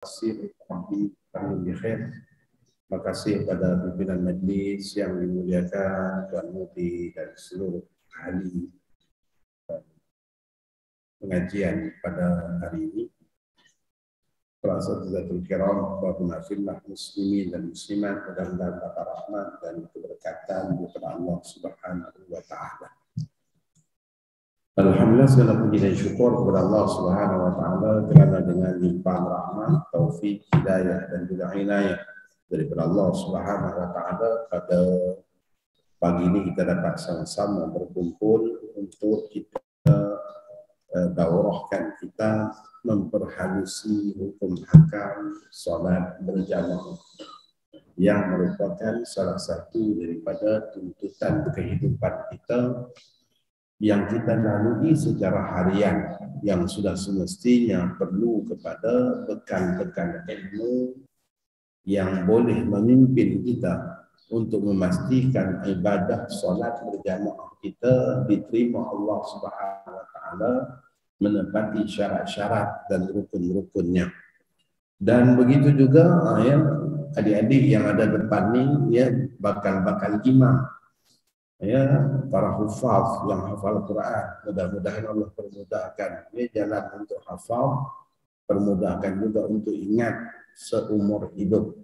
kasih kami khair. Terima kasih kepada pimpinan majlis yang dimuliakan Tuan Mudi dan seluruh ahli pengajian pada hari ini. Asatizatul kiram, Bapak fillah muslimin dan muslimat, mudah-mudahan dapat rahmat dan keberkatan daripada Allah Subhanahu wa taala. Alhamdulillah, segala puji dan syukur kepada Allah Subhanahu wa taala kerana dengan limpahan rahmat, taufik, hidayah dan juga inayah daripada Allah Subhanahu wa taala pada pagi ini kita dapat sama-sama berkumpul untuk kita daurahkan, kita memperhalusi hukum hakam solat berjamaah yang merupakan salah satu daripada tuntutan kehidupan kita yang kita lalui secara harian, yang sudah semestinya perlu kepada bekal-bekal ilmu yang boleh memimpin kita untuk memastikan ibadah solat berjamaah kita diterima Allah Subhanahu wa taala, menepati syarat-syarat dan rukun-rukunnya. Dan begitu juga ya, adik-adik yang ada depan ni ya, bakal-bakal imam, ya, para hufaz yang hafal Quran, mudah-mudahan Allah permudahkan ya, jalan untuk hafal, permudahkan juga untuk ingat seumur hidup.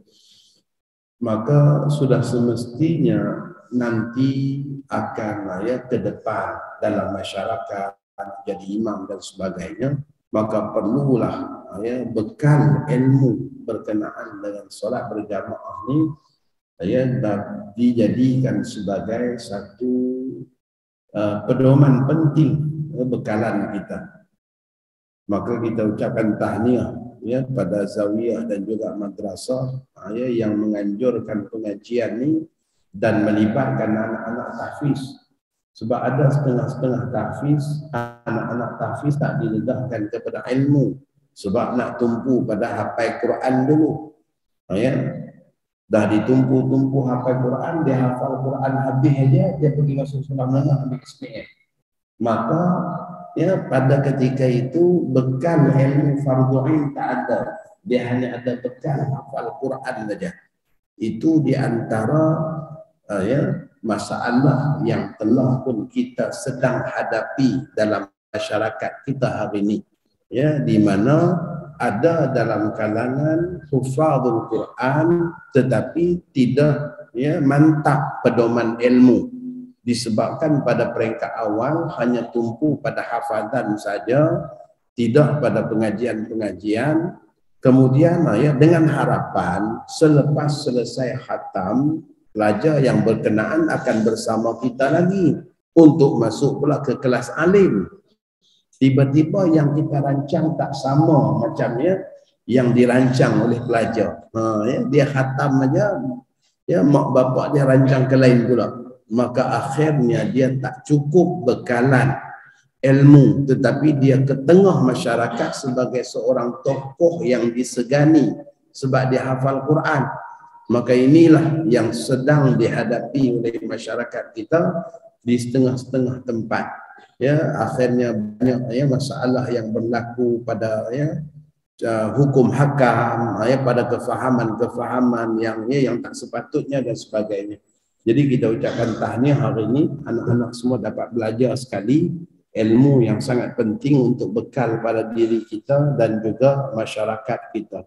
Maka sudah semestinya nanti akan ya ke depan dalam masyarakat jadi imam dan sebagainya, maka perlulah ya bekal ilmu berkenaan dengan solat berjamaah ni ya dijadikan sebagai satu pedoman penting bekalan kita. Maka kita ucapkan tahniah ya pada zawiyah dan juga madrasah ya yang menganjurkan pengajian ni dan melibatkan anak-anak tahfiz. Sebab ada setengah-setengah tahfiz, anak-anak tahfiz tak diledahkan kepada ilmu sebab nak tumpu pada hafal Quran dulu. Ya. Dah ditumpu-tumpu hafal Quran, dia hafal Quran habis aja, dia pergi masuk sekolah menengah ambil SPM. Maka ya pada ketika itu bekal ilmu fardhu ain tak ada, dia hanya ada bekal hafal Quran saja. Itu di antara ya masalah yang telah pun kita sedang hadapi dalam masyarakat kita hari ini, ya, di mana ada dalam kalangan hufazul Quran tetapi tidak ya mantap pedoman ilmu, disebabkan pada peringkat awal hanya tumpu pada hafalan saja, tidak pada pengajian-pengajian. Kemudian ya dengan harapan selepas selesai khatam, pelajar yang berkenaan akan bersama kita lagi untuk masuk pula ke kelas alim. Tiba-tiba yang kita rancang tak sama macamnya yang dirancang oleh pelajar. Ya, dia khatam aja, ya mak bapak dia rancang ke lain pula. Maka akhirnya dia tak cukup bekalan ilmu, tetapi dia ke tengah masyarakat sebagai seorang tokoh yang disegani sebab dia hafal Quran. Maka inilah yang sedang dihadapi oleh masyarakat kita di setengah-setengah tempat. Ya, akhirnya banyak ya masalah yang berlaku pada ya hukum hakam, ya pada kefahaman-kefahaman yang tak sepatutnya dan sebagainya. Jadi kita ucapkan tahniah hari ini, anak-anak semua dapat belajar sekali ilmu yang sangat penting untuk bekal pada diri kita dan juga masyarakat kita.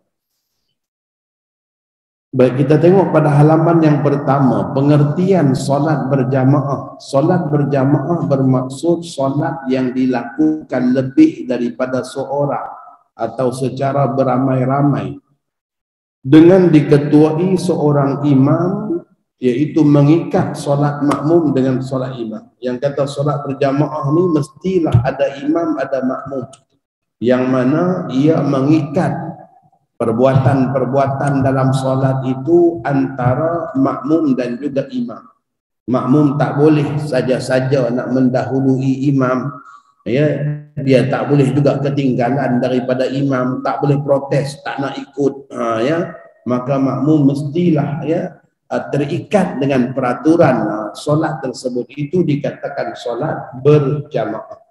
Baik, kita tengok pada halaman yang pertama, pengertian solat berjamaah. Solat berjamaah bermaksud solat yang dilakukan lebih daripada seorang atau secara beramai-ramai dengan diketuai seorang imam, iaitu mengikat solat makmum dengan solat imam. Yang kata solat berjamaah ni mestilah ada imam, ada makmum, yang mana ia mengikat perbuatan-perbuatan dalam solat itu antara makmum dan juga imam. Makmum tak boleh saja-saja nak mendahului imam, ya, dia tak boleh juga ketinggalan daripada imam, tak boleh protes, tak nak ikut, ya. Maka makmum mestilah ya terikat dengan peraturan solat tersebut. Itu dikatakan solat berjamaah.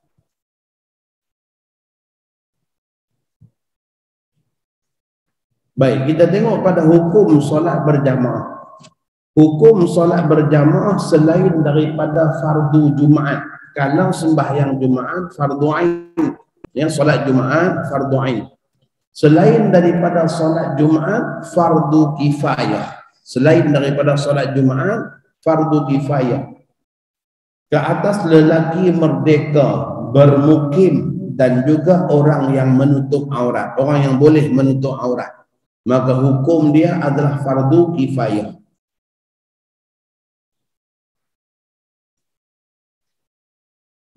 Baik, kita tengok pada hukum solat berjamaah. Hukum solat berjamaah selain daripada fardu Jumaat. Kalau sembahyang Jumaat fardu ain, ya, solat Jumaat fardu ain. Selain daripada solat Jumaat fardu kifayah. Selain daripada solat Jumaat fardu kifayah. Ke atas lelaki merdeka bermukim dan juga orang yang menutup aurat, orang yang boleh menutup aurat, maka hukum dia adalah fardu kifayah.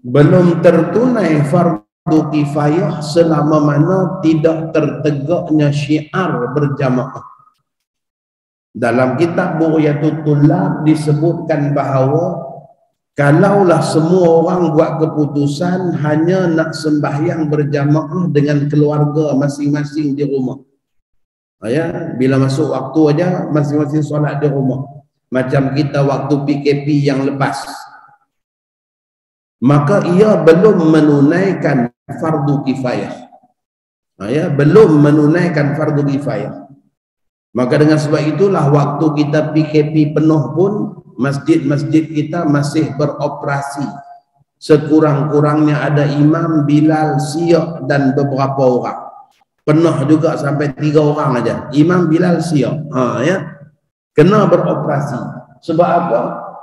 Belum tertunai fardu kifayah selama mana tidak tertegaknya syiar berjamaah. Dalam kitab Bughyatul Tullab disebutkan bahawa kalaulah semua orang buat keputusan hanya nak sembahyang berjamaah dengan keluarga masing-masing di rumah, ya, bila masuk waktu aja masing-masing solat di rumah, macam kita waktu PKP yang lepas, maka ia belum menunaikan fardu kifayah, ya, belum menunaikan fardu kifayah. Maka dengan sebab itulah waktu kita PKP penuh pun masjid-masjid kita masih beroperasi. Sekurang-kurangnya ada imam, Bilal, Siyak dan beberapa orang. Penuh juga sampai 3 orang aja. Imam, Bilal, Siyak. Ya. Kena beroperasi. Sebab apa?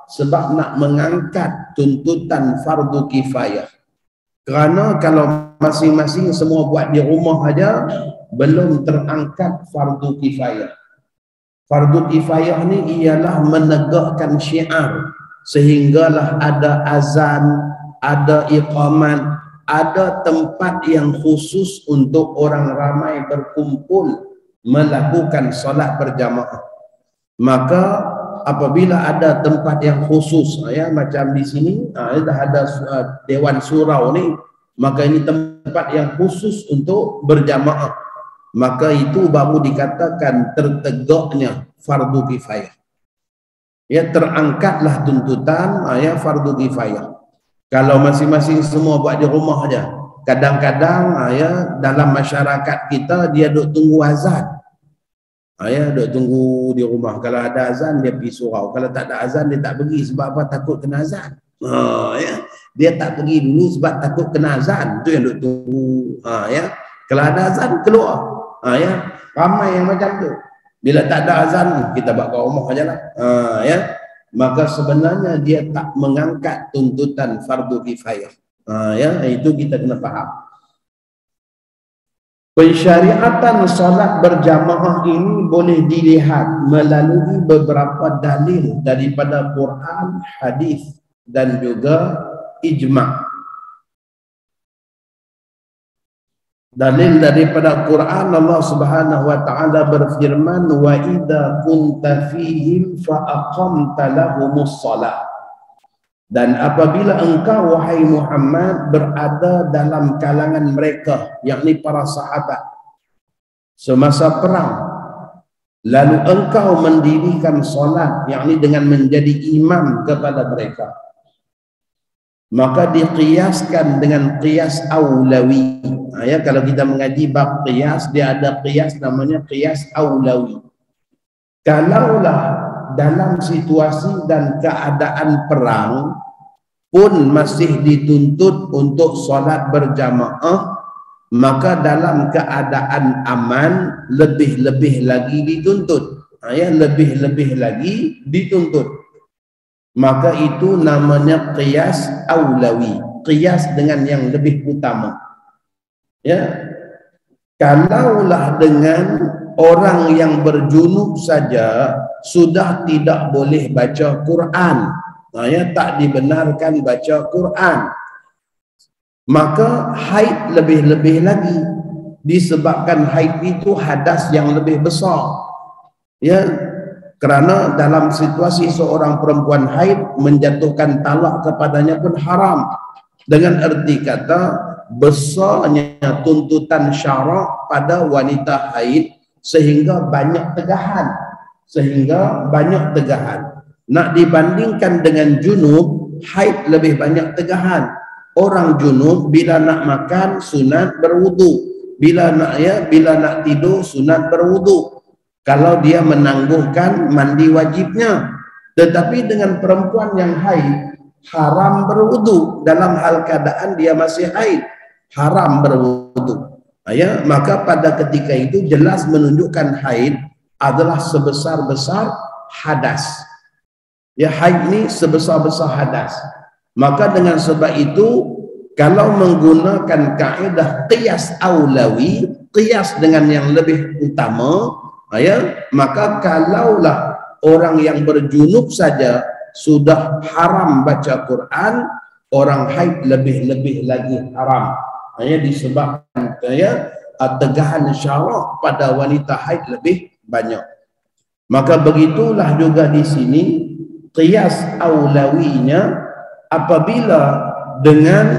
Sebab nak mengangkat tuntutan fardu kifayah. Kerana kalau masing-masing semua buat di rumah aja, belum terangkat fardu kifayah. Fardu kifayah ni ialah menegakkan syiar, sehinggalah ada azan, ada iqamat, ada tempat yang khusus untuk orang ramai berkumpul melakukan solat berjamaah. Maka apabila ada tempat yang khusus, ya, macam di sini dah ada Dewan Surau ni, maka ini tempat yang khusus untuk berjamaah, maka itu baru dikatakan tertegaknya fardu kifayah. Ya, terangkatlah tuntutan, ya, fardu kifayah. Kalau masing-masing semua buat di rumah aja, kadang-kadang, ya, dalam masyarakat kita dia duk tunggu azan. Ya, duk tunggu di rumah. Kalau ada azan dia pergi surau. Kalau tak ada azan dia tak pergi. Sebab apa? Takut kena azan. Ya, dia tak pergi dulu sebab takut kena azan. Itu yang duk tunggu. Ya, kalau ada azan keluar. Ya, ramai yang macam tu. Bila tak ada azan kita bawa ke rumah aja lah. Ya, maka sebenarnya dia tak mengangkat tuntutan fardu kifayah. Ya, itu kita kena faham. Pensyariatan solat berjamaah ini boleh dilihat melalui beberapa dalil daripada Quran, hadis dan juga ijma'. Dalil daripada Quran, Allah Subhanahu wa taala berfirman, wa idza kunta fihim fa aqamta lahumus shalah. Dan apabila engkau wahai Muhammad berada dalam kalangan mereka, yakni para sahabat, semasa perang, lalu engkau mendirikan solat, yakni dengan menjadi imam kepada mereka, maka diqiyaskan dengan qiyas aulawi. Ya, kalau kita mengaji bab qiyas, dia ada qiyas namanya qiyas aulawi. Kalaulah dalam situasi dan keadaan perang pun masih dituntut untuk solat berjamaah, maka dalam keadaan aman lebih-lebih lagi dituntut. Ya, lebih-lebih lagi dituntut. Maka itu namanya qiyas aulawi, qiyas dengan yang lebih utama. Ya, kalaulah dengan orang yang berjunub saja sudah tidak boleh baca Quran, ya, tak dibenarkan baca Quran, maka haid lebih-lebih lagi, disebabkan haid itu hadas yang lebih besar. Ya, kerana dalam situasi seorang perempuan haid, menjatuhkan talak kepadanya pun haram. Dengan erti kata besarnya tuntutan syarak pada wanita haid sehingga banyak tegahan, Nak dibandingkan dengan junub, haid lebih banyak tegahan. Orang junub bila nak makan sunat berwudu, bila nak tidur sunat berwudu kalau dia menangguhkan mandi wajibnya. Tetapi dengan perempuan yang haid haram berwudu dalam hal keadaan dia masih haid, haram berwudu. Maka pada ketika itu jelas menunjukkan haid adalah sebesar-besar hadas. Haid ini sebesar-besar hadas. Maka dengan sebab itu kalau menggunakan kaedah qiyas aulawi, qiyas dengan yang lebih utama, maka kalaulah orang yang berjunub saja sudah haram baca Quran, orang haid lebih-lebih lagi haram. Disebabkan tegahan syarak pada wanita haid lebih banyak. Maka begitulah juga di sini qiyas aulawinya apabila dengan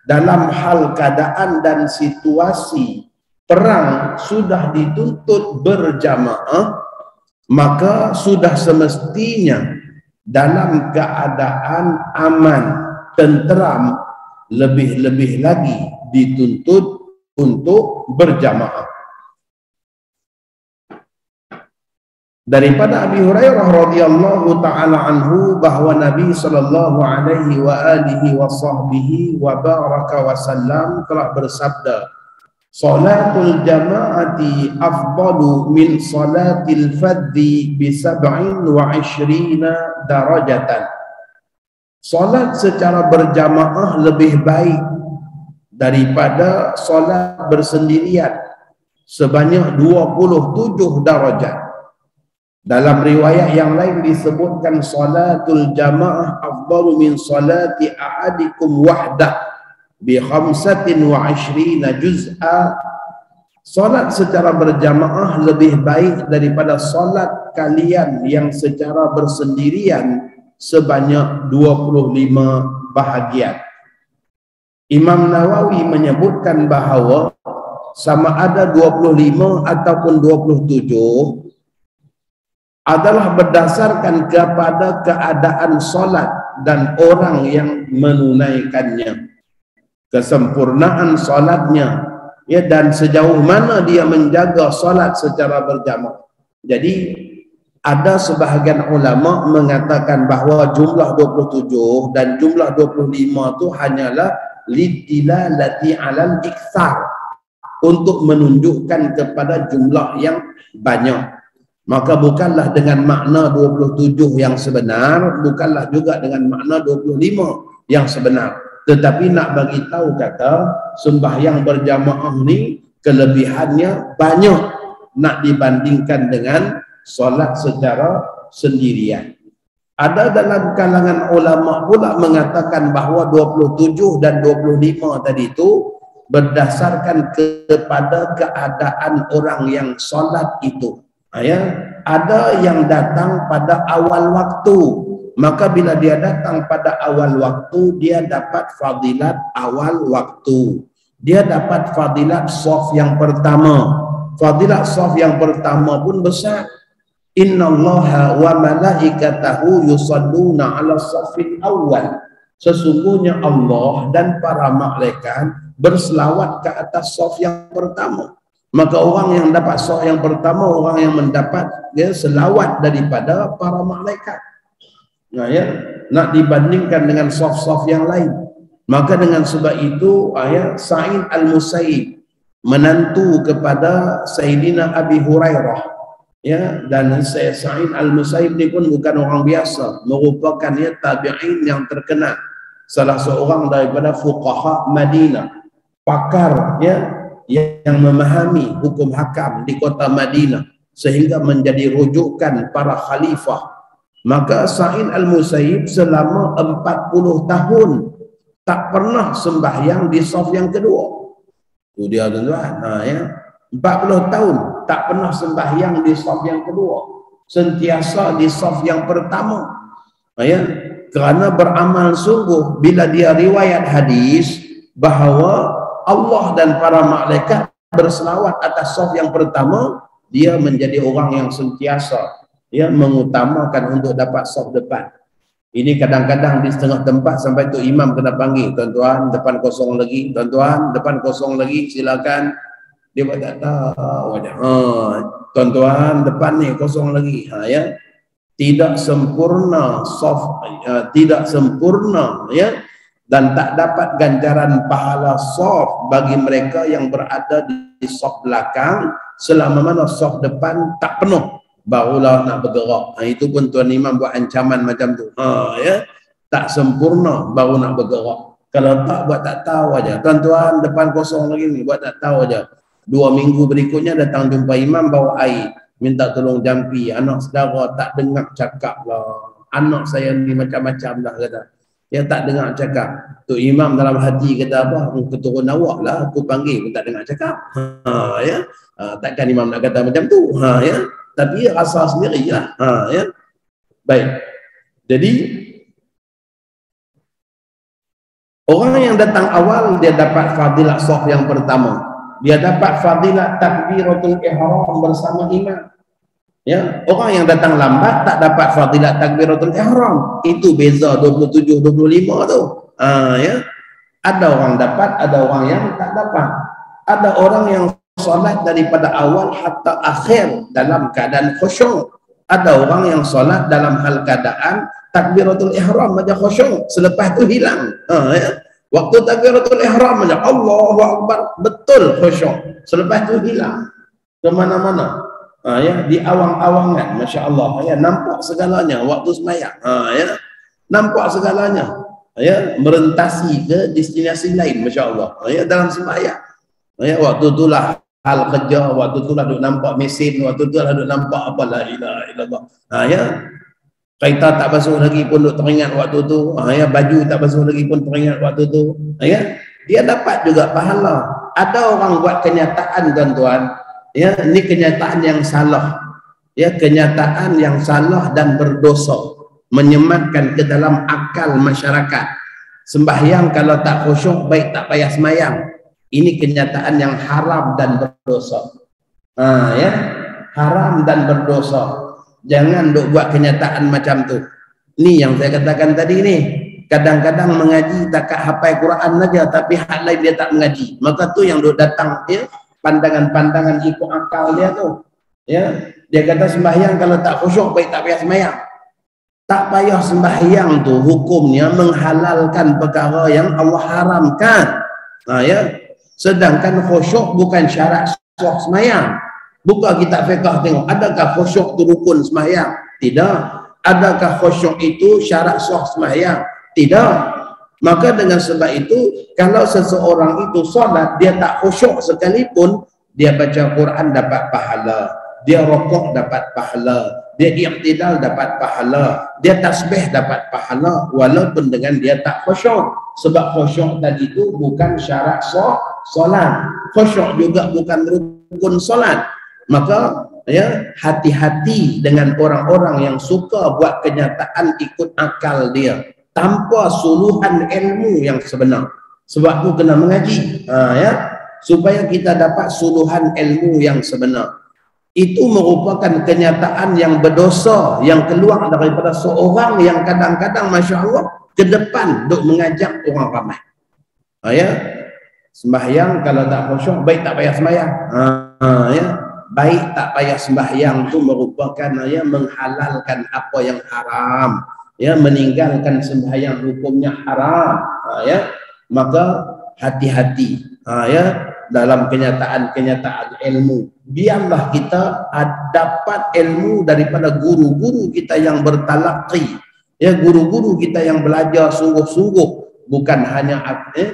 dalam hal keadaan dan situasi perang sudah dituntut berjamaah, maka sudah semestinya dalam keadaan aman, tenteram, lebih-lebih lagi dituntut untuk berjamaah. Daripada Abi Hurairah radhiyallahu taala anhu bahwa Nabi sallallahu alaihi wa alihi wa sahbihi wa baraka wa sallam telah bersabda, salatul jama'ati afdalu min salatil fadhi bi 27 darajatan. Salat secara berjamaah lebih baik daripada salat bersendirian sebanyak 27 darajat. Dalam riwayat yang lain disebutkan salatul jamaah afdalu min salati ahadikum wahdah bi 25 juz'a. Salat secara berjamaah lebih baik daripada salat kalian yang secara bersendirian sebanyak 25 bahagian. Imam Nawawi menyebutkan bahawa sama ada 25 ataupun 27 adalah berdasarkan kepada keadaan solat dan orang yang menunaikannya, kesempurnaan solatnya, dan sejauh mana dia menjaga solat secara berjamaah. Jadi ada sebahagian ulama mengatakan bahawa jumlah 27 dan jumlah 25 itu hanyalah litilalati alal iksar, untuk menunjukkan kepada jumlah yang banyak. Maka bukanlah dengan makna 27 yang sebenar, bukanlah juga dengan makna 25 yang sebenar. Tetapi nak bagi tahu kata sembahyang berjamaah ni kelebihannya banyak nak dibandingkan dengan solat secara sendirian. Ada dalam kalangan ulama pula mengatakan bahawa 27 dan 25 tadi itu berdasarkan kepada keadaan orang yang solat itu. Ada yang datang pada awal waktu, maka bila dia datang pada awal waktu, dia dapat fadilat awal waktu, dia dapat fadilat shaf yang pertama. Fadilat shaf yang pertama pun besar. Innallaha wa malaikatahu yusalluna ala shafil awal. Sesungguhnya Allah dan para malaikat berselawat ke atas shaf yang pertama. Maka orang yang dapat shaf yang pertama, orang yang mendapat selawat daripada para malaikat. Nak dibandingkan dengan shaf-shaf yang lain. Maka dengan sebab itu Sa'id al-Musayyib, menantu kepada Sayyidina Abi Hurairah, dan Sa'id al-Musayyib ni pun bukan orang biasa, merupakan tabi'in yang terkenal, salah seorang daripada fuqaha Madinah, pakar yang memahami hukum hakam di kota Madinah sehingga menjadi rujukan para khalifah. Maka Sa'id al-Musayyib selama 40 tahun tak pernah sembahyang di shaf yang kedua. Itu dia tuan-tuan. 40 tahun tak pernah sembahyang di shaf yang kedua. Sentiasa di shaf yang pertama. Kerana beramal sungguh bila dia riwayat hadis bahawa Allah dan para malaikat berselawat atas shaf yang pertama, dia menjadi orang yang sentiasa mengutamakan untuk dapat shaf depan. Ini kadang-kadang di setengah tempat sampai tu imam kena panggil, tuan-tuan depan kosong lagi, tuan-tuan depan kosong lagi, silakan. Dia buat tak tahu aja. Tuan-tuan, depan ni kosong lagi. Ya. Tidak sempurna soft, tidak sempurna ya, dan tak dapat ganjaran pahala soft bagi mereka yang berada di soft belakang selama mana soft depan tak penuh, barulah nak bergerak. Itu pun Tuan Imam buat ancaman macam tu. Ya. Tak sempurna baru nak bergerak. Kalau tak, buat tak tahu aja. Tuan-tuan, depan kosong lagi ni, buat tak tahu aja. 2 minggu berikutnya datang jumpa imam bawa air, minta tolong jampi. Anak saudara tak dengar cakap lah. Anak saya ni macam-macam dah kata. Dia tak dengar cakap. Tu imam dalam hati kata apa? Keturun awak lah, aku panggil pun tak dengar cakap. Ya. Takkan imam nak kata macam tu. Ya. Tapi rasa sendirilah. Ya. Baik. Jadi orang yang datang awal dia dapat fadilah sof yang pertama. Dia dapat fadilah takbiratul ihram bersama imam. Ya, orang yang datang lambat tak dapat fadilah takbiratul ihram. Itu beza 27 25 tu. Ya. Ada orang dapat, ada orang yang tak dapat. Ada orang yang solat daripada awal hatta akhir dalam keadaan khusyuk. Ada orang yang solat dalam hal keadaan takbiratul ihram aja khusyuk, selepas tu hilang. Ya. Waktu takbiratul ihram aja Allahu akbar betul khusyuk, selepas tu hilang ke mana-mana. Ya, di awang-awangan, masya-Allah, ya, nampak segalanya waktu sembahyang. Ya, nampak segalanya. Ya, merentasi ke destinasi lain, masya-Allah. Ya, dalam sembahyang. Ya, waktu itulah hal kerja, waktu itulah duk nampak mesin, waktu itulah duk nampak apa la ilaha illallah. Ya. Kereta tak basuh lagi pun duk teringat waktu tu. Ya, baju tak basuh lagi pun teringat waktu tu. Ya, dia dapat juga pahala. Ada orang buat kenyataan, tuan-tuan. Ya, ini kenyataan yang salah. Ya, kenyataan yang salah dan berdosa, menyematkan ke dalam akal masyarakat. Sembahyang kalau tak khusyuk baik tak payah sembahyang. Ini kenyataan yang haram dan berdosa. Ya, haram dan berdosa. Jangan duk buat kenyataan macam tu. Ni yang saya katakan tadi ni. Kadang-kadang mengaji takat hafal Quran saja, tapi hal lain dia tak mengaji. Maka tu yang duk datang, ya, pandangan-pandangan ikut akal dia tu. Ya, dia kata sembahyang kalau tak khusyuk baik tak payah sembahyang. Tak payah sembahyang tu hukumnya menghalalkan perkara yang Allah haramkan. Ya. Sedangkan khusyuk bukan syarat sah sembahyang. Buka kitab fiqh tengok, adakah khusyuk itu rukun sembahyang? Tidak. Adakah khusyuk itu syarat sah sembahyang? Tidak. Maka dengan sebab itu, kalau seseorang itu solat, dia tak khusyuk sekalipun, dia baca Quran dapat pahala, dia rukuk dapat pahala, dia i'tidal dapat pahala, dia tasbih dapat pahala, walaupun dengan dia tak khusyuk. Sebab khusyuk tadi itu bukan syarat sah solat. Khusyuk juga bukan rukun solat. Maka ya, hati-hati dengan orang-orang yang suka buat kenyataan ikut akal dia tanpa suluhan ilmu yang sebenar. Sebab tu kena mengaji, ya, supaya kita dapat suluhan ilmu yang sebenar. Itu merupakan kenyataan yang berdosa yang keluar daripada seorang yang kadang-kadang masya-Allah ke depan duk mengajak orang ramai. Ya, sembahyang kalau tak khusyuk baik tak payah sembahyang. Ya, baik tak payah sembahyang tu merupakan, ya, menghalalkan apa yang haram, ya, meninggalkan sembahyang hukumnya haram. Ya, maka hati-hati, ya, dalam kenyataan-kenyataan ilmu. Biarlah kita dapat ilmu daripada guru-guru kita yang bertalaqi, ya, guru-guru kita yang belajar sungguh-sungguh, bukan hanya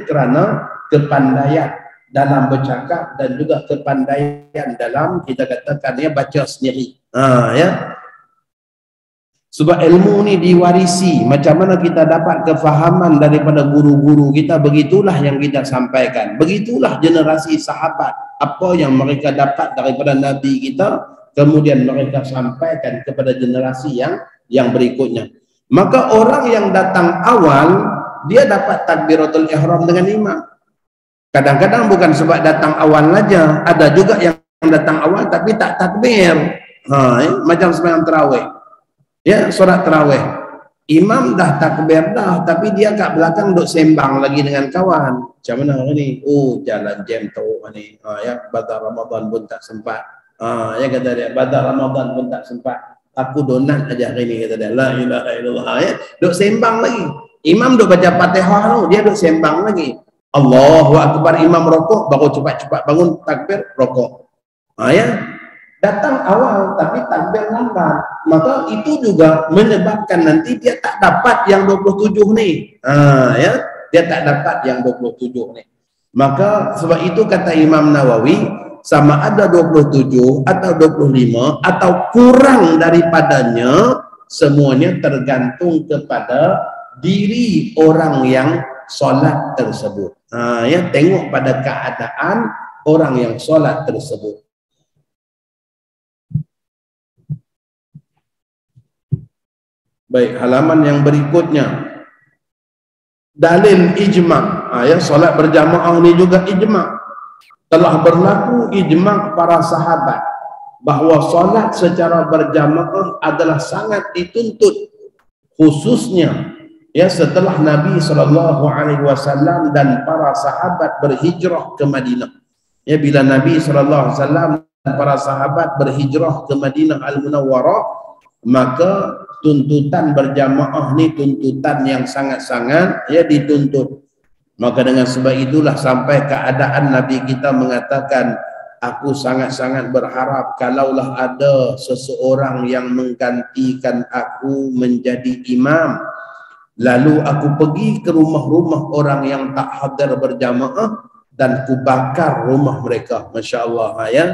kerana kepandaian dalam bercakap dan juga kepandaian dalam, kita katakan, ya, baca sendiri. Ya. Sebab ilmu ni diwarisi. Macam mana kita dapat kefahaman daripada guru-guru kita, begitulah yang kita sampaikan. Begitulah generasi sahabat, apa yang mereka dapat daripada Nabi kita, kemudian mereka sampaikan kepada generasi yang berikutnya. Maka orang yang datang awal, dia dapat takbiratul ihram dengan imam. Kadang-kadang bukan sebab datang awal saja, ada juga yang datang awal tapi tak takbir. Macam sembahyang tarawih. Ya, solat tarawih. Imam dah takbir dah, tapi dia kat belakang duk sembang lagi dengan kawan. macam mana hari ni? Oh, jalan jam teruk ni. Ya, badar Ramadan pun tak sempat. Ya kata dia, badar Ramadan pun tak sempat. Aku donat aja hari ni, kata dia. La ilaha illallah. Ya, duk sembang lagi. Imam duk baca Fatihah tu, dia duk sembang lagi. Allahu Akbar, imam rokok, baru cepat-cepat bangun takbir rokok. Ya, datang awal tapi takbir lambat. Maka itu juga menyebabkan nanti dia tak dapat yang 27 ni. Ya, dia tak dapat yang 27 ni. Maka sebab itu kata Imam Nawawi, sama ada 27 atau 25 atau kurang daripadanya, semuanya tergantung kepada diri orang yang solat tersebut. Ya, tengok pada keadaan orang yang solat tersebut. Baik, halaman yang berikutnya. Dalil ijma'. Ya, solat berjamaah ni juga ijma'. Telah berlaku ijma' para sahabat bahawa solat secara berjamaah adalah sangat dituntut, khususnya ya setelah Nabi SAW dan para sahabat berhijrah ke Madinah. Ya, bila Nabi SAW dan para sahabat berhijrah ke Madinah Al-Munawwarah, maka tuntutan berjamaah ni tuntutan yang sangat-sangat ya dituntut. Maka dengan sebab itulah sampai keadaan Nabi kita mengatakan, aku sangat-sangat berharap kalaulah ada seseorang yang menggantikan aku menjadi imam, lalu aku pergi ke rumah-rumah orang yang tak hadir berjamaah dan ku bakar rumah mereka. Masya Allah ya.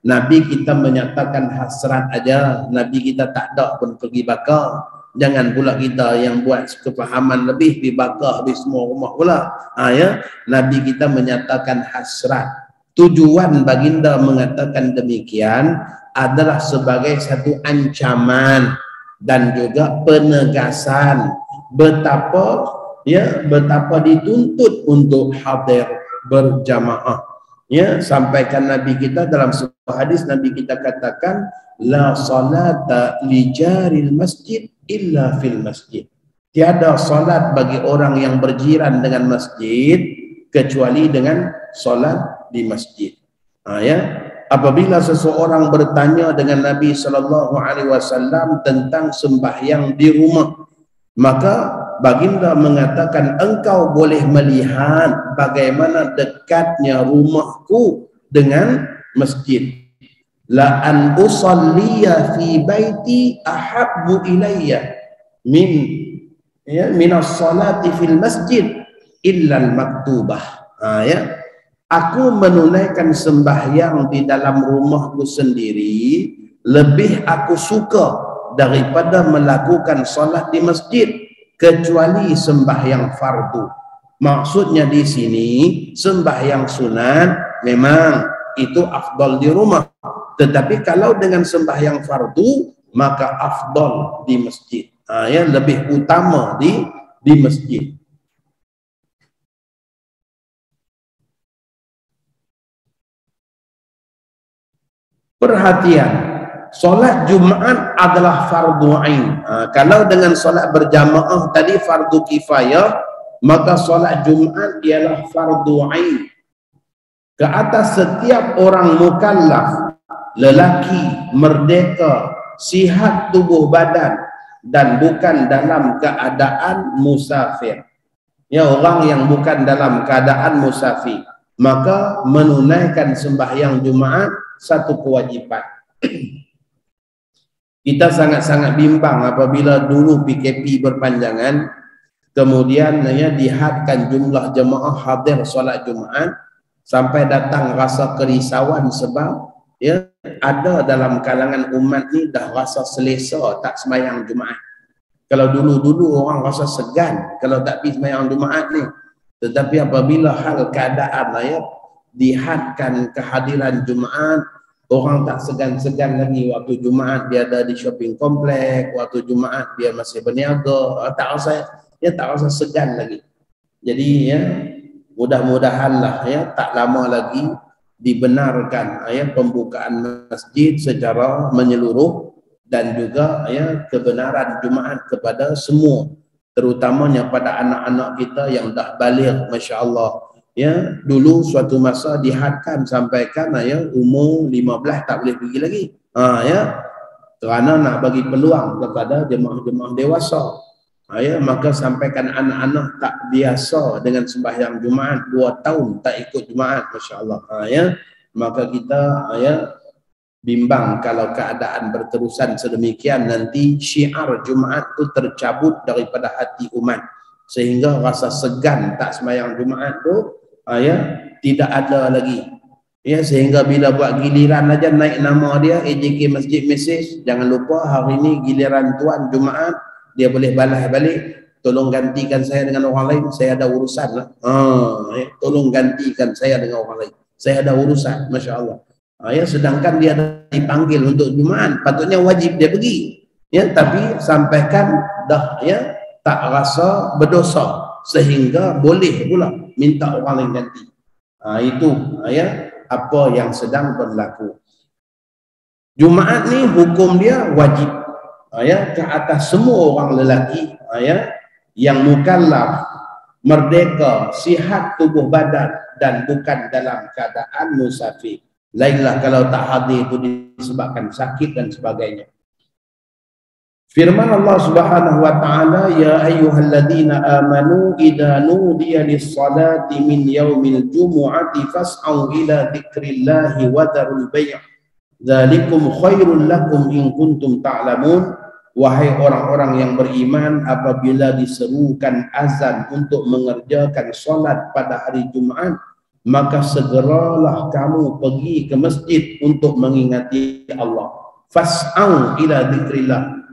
Nabi kita menyatakan hasrat aja, Nabi kita tak ada pun pergi bakar. Jangan pula kita yang buat kefahaman lebih dibakar habis semua rumah pula. Ya, Nabi kita menyatakan hasrat. Tujuan baginda mengatakan demikian adalah sebagai satu ancaman dan juga penegasan betapa dituntut untuk hadir berjamaah. Ya, sampaikan Nabi kita dalam sebuah hadis, Nabi kita katakan, la salata li jaril masjid illa fil masjid. Tiada salat bagi orang yang berjiran dengan masjid kecuali dengan salat di masjid. Ya, apabila seseorang bertanya dengan Nabi SAW tentang sembahyang di rumah, maka baginda mengatakan, engkau boleh melihat bagaimana dekatnya rumahku dengan masjid. La an usalliya fi baiti ahabbu ilayya min as-salati fil masjid illa al-maktubah. Ya, aku menunaikan sembahyang di dalam rumahku sendiri lebih aku suka daripada melakukan solat di masjid kecuali sembahyang fardu. Maksudnya di sini sembahyang sunat memang itu afdal di rumah, tetapi kalau dengan sembahyang fardu maka afdal di masjid. Ya, lebih utama di masjid. Perhatian, solat Jumaat adalah fardu ain. Kalau dengan solat berjamaah tadi fardu kifayah, maka solat Jumaat ialah fardu ain. Ke atas setiap orang mukallaf, lelaki, merdeka, sihat tubuh badan dan bukan dalam keadaan musafir. Ya, orang yang bukan dalam keadaan musafir, maka menunaikan sembahyang Jumaat satu kewajipan. Kita sangat-sangat bimbang apabila dulu PKP berpanjangan, kemudian dihadkan jumlah jemaah hadir solat Jumaat, sampai datang rasa kerisauan sebab ya ada dalam kalangan umat ni dah rasa selesa tak sembahyang Jumaat. Kalau dulu-dulu orang rasa segan kalau tak pergi sembahyang Jumaat ni, tetapi apabila hal keadaan dihadkan kehadiran Jumaat, orang tak segan-segan lagi. Waktu Jumaat dia ada di shopping komplek, waktu Jumaat dia masih berniaga, tak rasa segan lagi. Jadi ya, mudah-mudahanlah ya tak lama lagi dibenarkan pembukaan masjid secara menyeluruh dan juga kebenaran Jumaat kepada semua. terutamanya pada anak-anak kita yang dah baligh, masya-Allah. Ya, dulu suatu masa dihadkan sampaikan ya umur 15 tak boleh pergi lagi. Ya, kerana nak bagi peluang kepada jemaah-jemaah dewasa. Ya, maka sampaikan anak-anak tak biasa dengan sembahyang Jumaat 2 tahun tak ikut Jumaat, masya-Allah. Ya, maka kita ya bimbang kalau keadaan berterusan sedemikian nanti syiar Jumaat tu tercabut daripada hati umat sehingga rasa segan tak sembahyang Jumaat tu ya tidak ada lagi. Ya, sehingga bila buat giliran aja naik nama dia AJK Masjid Message, jangan lupa hari ini giliran tuan Jumaat, dia boleh balas balik, tolong gantikan saya dengan orang lain, saya ada urusan lah. Tolong gantikan saya dengan orang lain, saya ada urusan, masya-Allah. Ya, sedangkan dia dipanggil untuk Jumaat, patutnya wajib dia pergi. Ya, tapi sampaikan dah ya tak rasa berdosa sehingga boleh pula minta orang lain ganti. Itu ya apa yang sedang berlaku. Jumaat ni hukum dia wajib ya ke atas semua orang lelaki ya yang mukallaf, merdeka, sihat tubuh badan dan bukan dalam keadaan musafir. Lainlah kalau tak hadir itu disebabkan sakit dan sebagainya. Firman Allah Subhanahu wa taala, ya ayyuhalladzina amanu idza nudiya lis-salati min yaumil jumu'ati fas'au ila dzikrillahi wa dzarul bai'. Dzalikum khairul lakum in kuntum ta'lamun. Wahai orang-orang yang beriman, apabila diserukan azan untuk mengerjakan solat pada hari Jumaat, maka segeralah kamu pergi ke masjid untuk mengingati Allah. Fas'au ila dzikrillah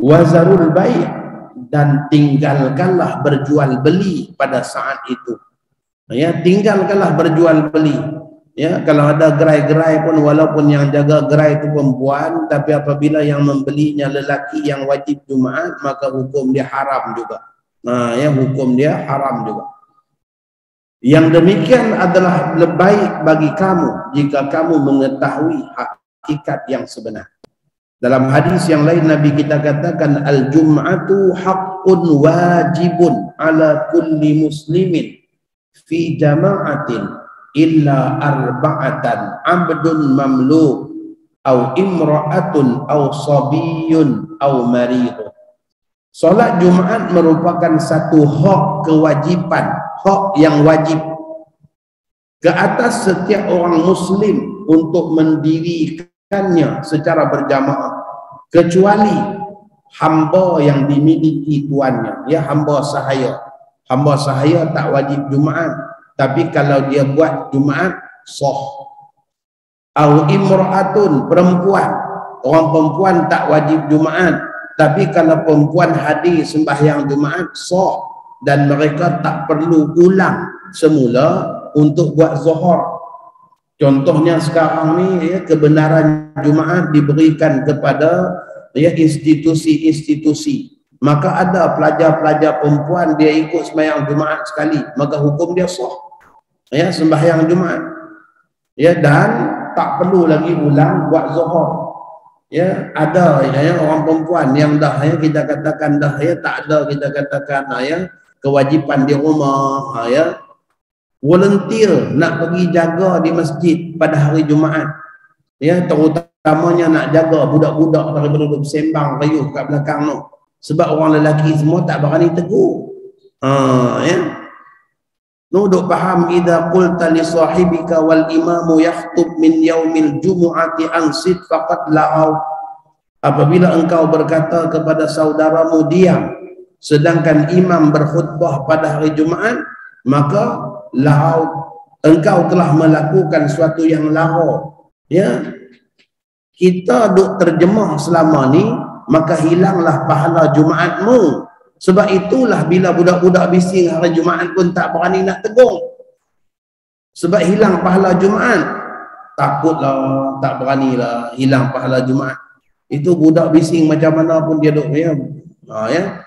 wazarul bai', dan tinggalkanlah berjual beli pada saat itu. Ya, tinggalkanlah berjual beli. Ya, kalau ada gerai-gerai pun walaupun yang jaga gerai itu perempuan, tapi apabila yang membelinya lelaki yang wajib Jumaat, maka hukum dia haram juga. Ya, hukum dia haram juga. Yang demikian adalah lebih baik bagi kamu jika kamu mengetahui hakikat yang sebenar. Dalam hadis yang lain Nabi kita katakan al-jum'atu haqqun wajibun ala kulli muslimin fi jama'atin illa arba'atan abdun mamluk au imra'atun au sabiyun au maridun. Solat Jumaat merupakan satu hak kewajipan, hak yang wajib ke atas setiap orang muslim untuk mendirikannya secara berjamaah, kecuali hamba yang dimiliki tuannya. Ya, hamba sahaya. Hamba sahaya tak wajib Jumaat, tapi kalau dia buat Jumaat sah. Au imra'atun, perempuan. Orang perempuan tak wajib Jumaat, tapi kalau perempuan hadir sembahyang Jumaat sah, dan mereka tak perlu ulang semula untuk buat zuhur. Contohnya sekarang ni ya, kebenaran Jumaat diberikan kepada ya institusi-institusi. Maka ada pelajar-pelajar perempuan dia ikut sembahyang Jumaat sekali, maka hukum dia sah. Ya, sembahyang Jumaat. Ya, dan tak perlu lagi ulang buat zuhur. Ya, ada ya orang perempuan yang dah ya kita katakan dah ya tak ada kita katakan ya kewajipan di rumah ya, volunteer nak pergi jaga di masjid pada hari Jumaat. Ya, terutamanya nak jaga budak-budak daripada duduk sembang riuh kat belakang tu. Sebab orang lelaki semua tak berani tegur. Ya. Nu duk faham idza qulta li sahibika wal imamu yakhtub min yaumil jumu'ati ansit faqad la'au. Apabila engkau berkata kepada saudaramu diam sedangkan imam berkhutbah pada hari Jumaat, maka la'au, engkau telah melakukan suatu yang lara. Ya, kita duk terjemah selama ni, maka hilanglah pahala Jumaatmu. Sebab itulah bila budak-budak bising hari Jumaat pun tak berani nak tegur. Sebab hilang pahala Jumaat. Takutlah, tak beranilah hilang pahala Jumaat. Itu budak bising macam mana pun dia duk ya. Ya.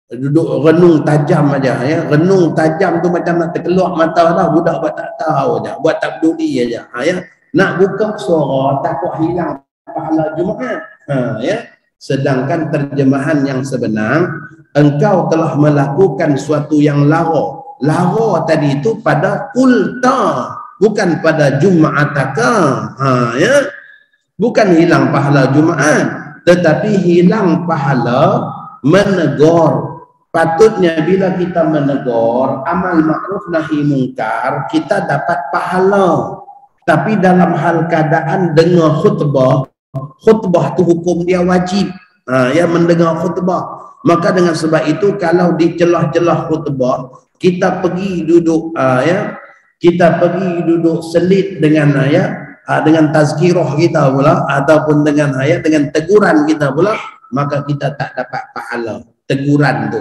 Duduk renung tajam aja ya. Renung tajam tu macam nak terkeluar mata dah, budak buat tak tahu aja, buat tak peduli aja. Ya. Nak buka suara takut hilang pahala Jumaat. Ya. Sedangkan terjemahan yang sebenar, engkau telah melakukan suatu yang lara. Lara tadi itu pada qulta, bukan pada jum'ataka. Ya, bukan hilang pahala Jumaat, tetapi hilang pahala menegur. Patutnya bila kita menegur amal makruf nahi mungkar, kita dapat pahala. Tapi dalam hal keadaan dengar khutbah, khutbah tu hukum dia wajib. Ya, mendengar khutbah. Maka dengan sebab itu kalau di celah-celah khutbah kita pergi duduk kita pergi duduk selit dengan dengan tazkirah kita pula, ataupun dengan dengan teguran kita pula, maka kita tak dapat pahala teguran tu.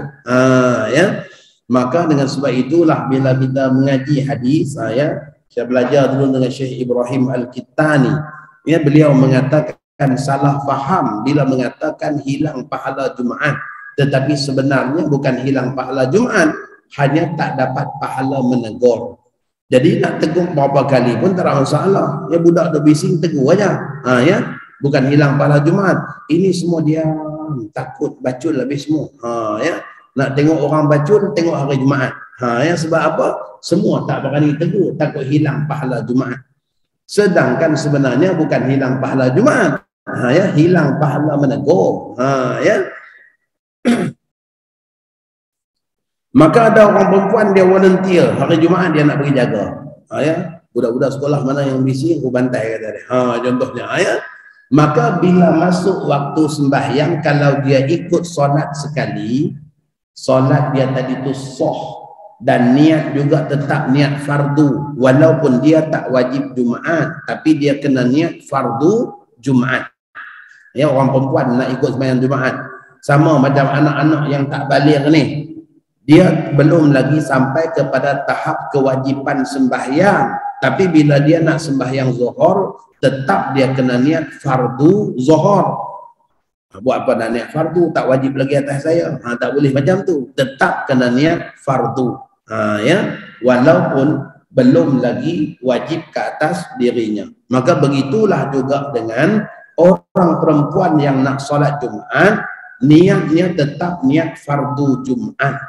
Ya, maka dengan sebab itulah bila kita mengaji hadis, saya belajar dulu dengan Syekh Ibrahim Al-Kittani, ya, beliau mengatakan salah faham bila mengatakan hilang pahala Jumaat, tetapi sebenarnya bukan hilang pahala Jumaat, hanya tak dapat pahala menegur. Jadi nak tegur berapa kali pun tak ada masalah. Ya, budak dah bising tegur aja. Ya, bukan hilang pahala Jumaat. Ini semua dia takut bacul habis semua. Ya, nak tengok orang bacul, tengok hari Jumaat. Ya, sebab apa? Semua tak berani tegur, takut hilang pahala Jumaat. Sedangkan sebenarnya bukan hilang pahala Jumaat. Ya, hilang pahala menegur. Ya. Maka ada orang perempuan dia volunteer hari Jumaat dia nak pergi jaga. Ya, budak-budak sekolah mana yang bising aku bantai kata dia. Contohnya, ya. Maka bila masuk waktu sembahyang, kalau dia ikut solat sekali, solat dia tadi tu sah, dan niat juga tetap niat fardu, walaupun dia tak wajib Jumaat, tapi dia kena niat fardu Jumaat. Ya, orang perempuan nak ikut sembahyang Jumaat. Sama macam anak-anak yang tak baligh ni, dia belum lagi sampai kepada tahap kewajipan sembahyang, tapi bila dia nak sembahyang zuhur, tetap dia kena niat fardu zuhur. Buat apa nak niat fardu? Tak wajib lagi atas saya. Tak boleh macam tu. Tetap kena niat fardu. Ya, walaupun belum lagi wajib ke atas dirinya. Maka begitulah juga dengan orang perempuan yang nak solat Jumaat, niatnya tetap niat fardu Jumaat.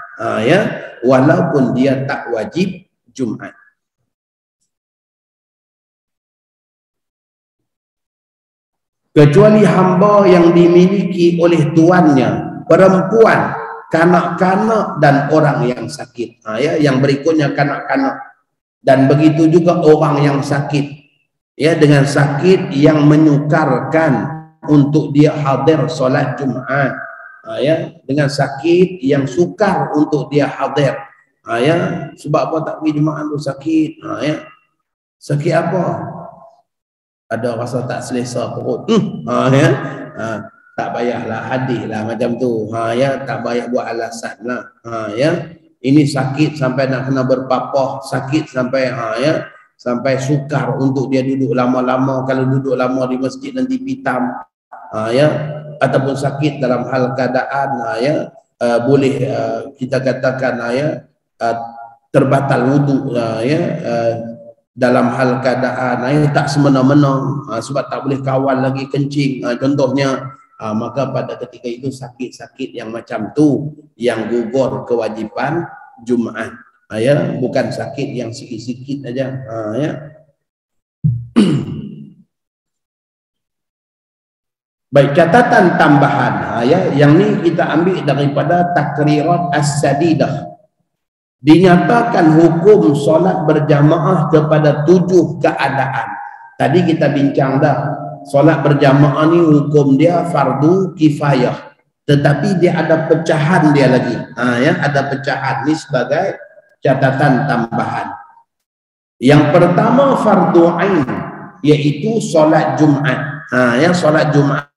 Ya, walaupun dia tak wajib Jumaat. Kecuali hamba yang dimiliki oleh tuannya, perempuan, kanak-kanak dan orang yang sakit. Ya, yang berikutnya kanak-kanak, dan begitu juga orang yang sakit. Ya, dengan sakit yang menyukarkan untuk dia hadir solat Jumaat. Ya, dengan sakit yang sukar untuk dia hadir. Ya, sebab apa tak pergi Jumaat tu? Sakit. Ya, sakit apa? Ada rasa tak selesa perut. Ya, tak payahlah hadislah macam tu. Ya, tak payah buat alasan lah. Ya, ini sakit sampai nak kena berpapah, sakit sampai ya, sampai sukar untuk dia duduk lama-lama. Kalau duduk lama di masjid nanti pitam. Ya, ataupun sakit dalam hal keadaan ya, boleh kita katakan ya, terbatal wuduk ya, dalam hal keadaan tak semena-mena, sebab tak boleh kawal lagi kencing, contohnya, maka pada ketika itu sakit-sakit yang macam tu yang gugur kewajipan Jumaat. Ya, bukan sakit yang sikit-sikit aja. Ya. Baik, catatan tambahan, ya, yang ni kita ambil daripada Takrirat As-Sadidah. Dinyatakan hukum solat berjamaah kepada 7 keadaan. Tadi kita bincang dah, solat berjamaah ni hukum dia fardu kifayah, tetapi dia ada pecahan dia lagi. Ya, ada pecahan ni sebagai catatan tambahan. Yang pertama fardu ain, iaitu solat Jumaat. Ya, solat Jumaat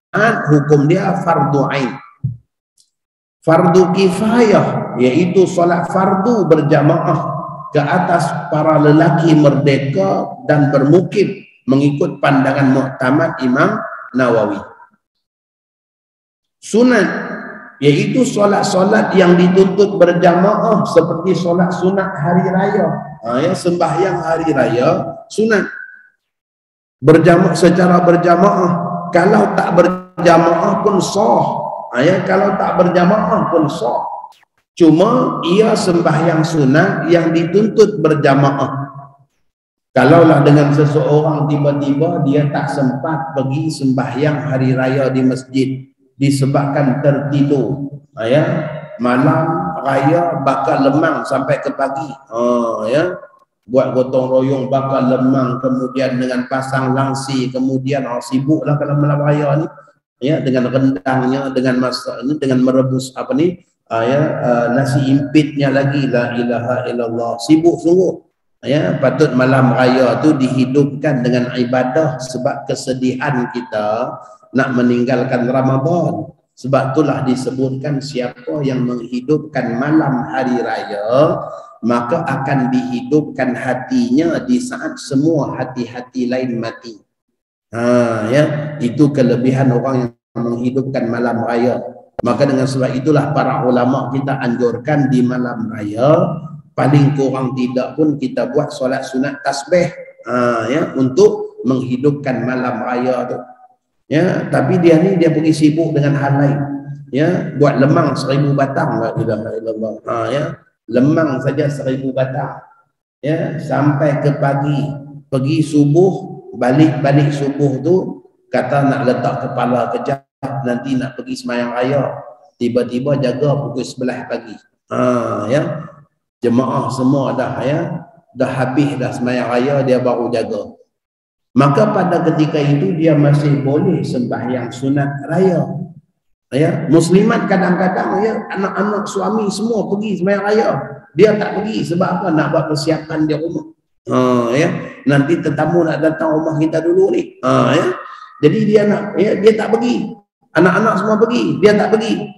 hukum dia fardu ain. Fardu kifayah, iaitu solat fardu berjamaah ke atas para lelaki merdeka dan bermukim mengikut pandangan muktamad Imam Nawawi. Sunat, iaitu solat-solat yang dituntut berjamaah seperti solat sunat hari raya. Ya, sembahyang hari raya sunat berjamaah, secara berjamaah. Kalau tak berjamaah pun sah. Ya, kalau tak berjamaah pun sah. Cuma ia sembahyang sunat yang dituntut berjamaah. Kalaulah dengan seseorang tiba-tiba dia tak sempat pergi sembahyang hari raya di masjid disebabkan tertidur, ya, malam raya bakal lemang sampai ke pagi, ya, buat gotong royong bakal lemang, kemudian dengan pasang langsi, kemudian sibuklah kalau malam raya ni, ya, dengan rendangnya, dengan masak ini, dengan merebus apa ni, nasi impitnya lagi, la ilaha illallah, sibuk sungguh. Ya, patut malam raya tu dihidupkan dengan ibadah sebab kesedihan kita nak meninggalkan Ramadan. Sebab itulah disebutkan siapa yang menghidupkan malam hari raya maka akan dihidupkan hatinya di saat semua hati-hati lain mati. Ya, itu kelebihan orang yang menghidupkan malam raya. Maka dengan sebab itulah para ulama kita anjurkan di malam raya paling kurang tidak pun kita buat solat sunat tasbih, ya, untuk menghidupkan malam raya tu. Ya, tapi dia ni dia pergi sibuk dengan hal lain. Ya, buat lemang 1000 batang, la ilaha illallah. Ya, lemang saja 1000 batang. Ya, sampai ke pagi, pergi subuh, balik subuh tu kata nak letak kepala kejap, nanti nak pergi sembahyang raya. Tiba-tiba jaga pukul 11 pagi. Ya. Jemaah semua dah, ya, dah habis dah sembahyang raya, dia baru jaga. Maka pada ketika itu dia masih boleh sembahyang sunat raya. Ya, muslimat kadang-kadang, ya, anak-anak suami semua pergi sembahyang raya, dia tak pergi sebab apa? Nak buat persiapan di rumah. Ya, nanti tetamu nak datang rumah kita dulu ni. Ya, jadi dia nak, ya, dia tak pergi. Anak-anak semua pergi, dia tak pergi.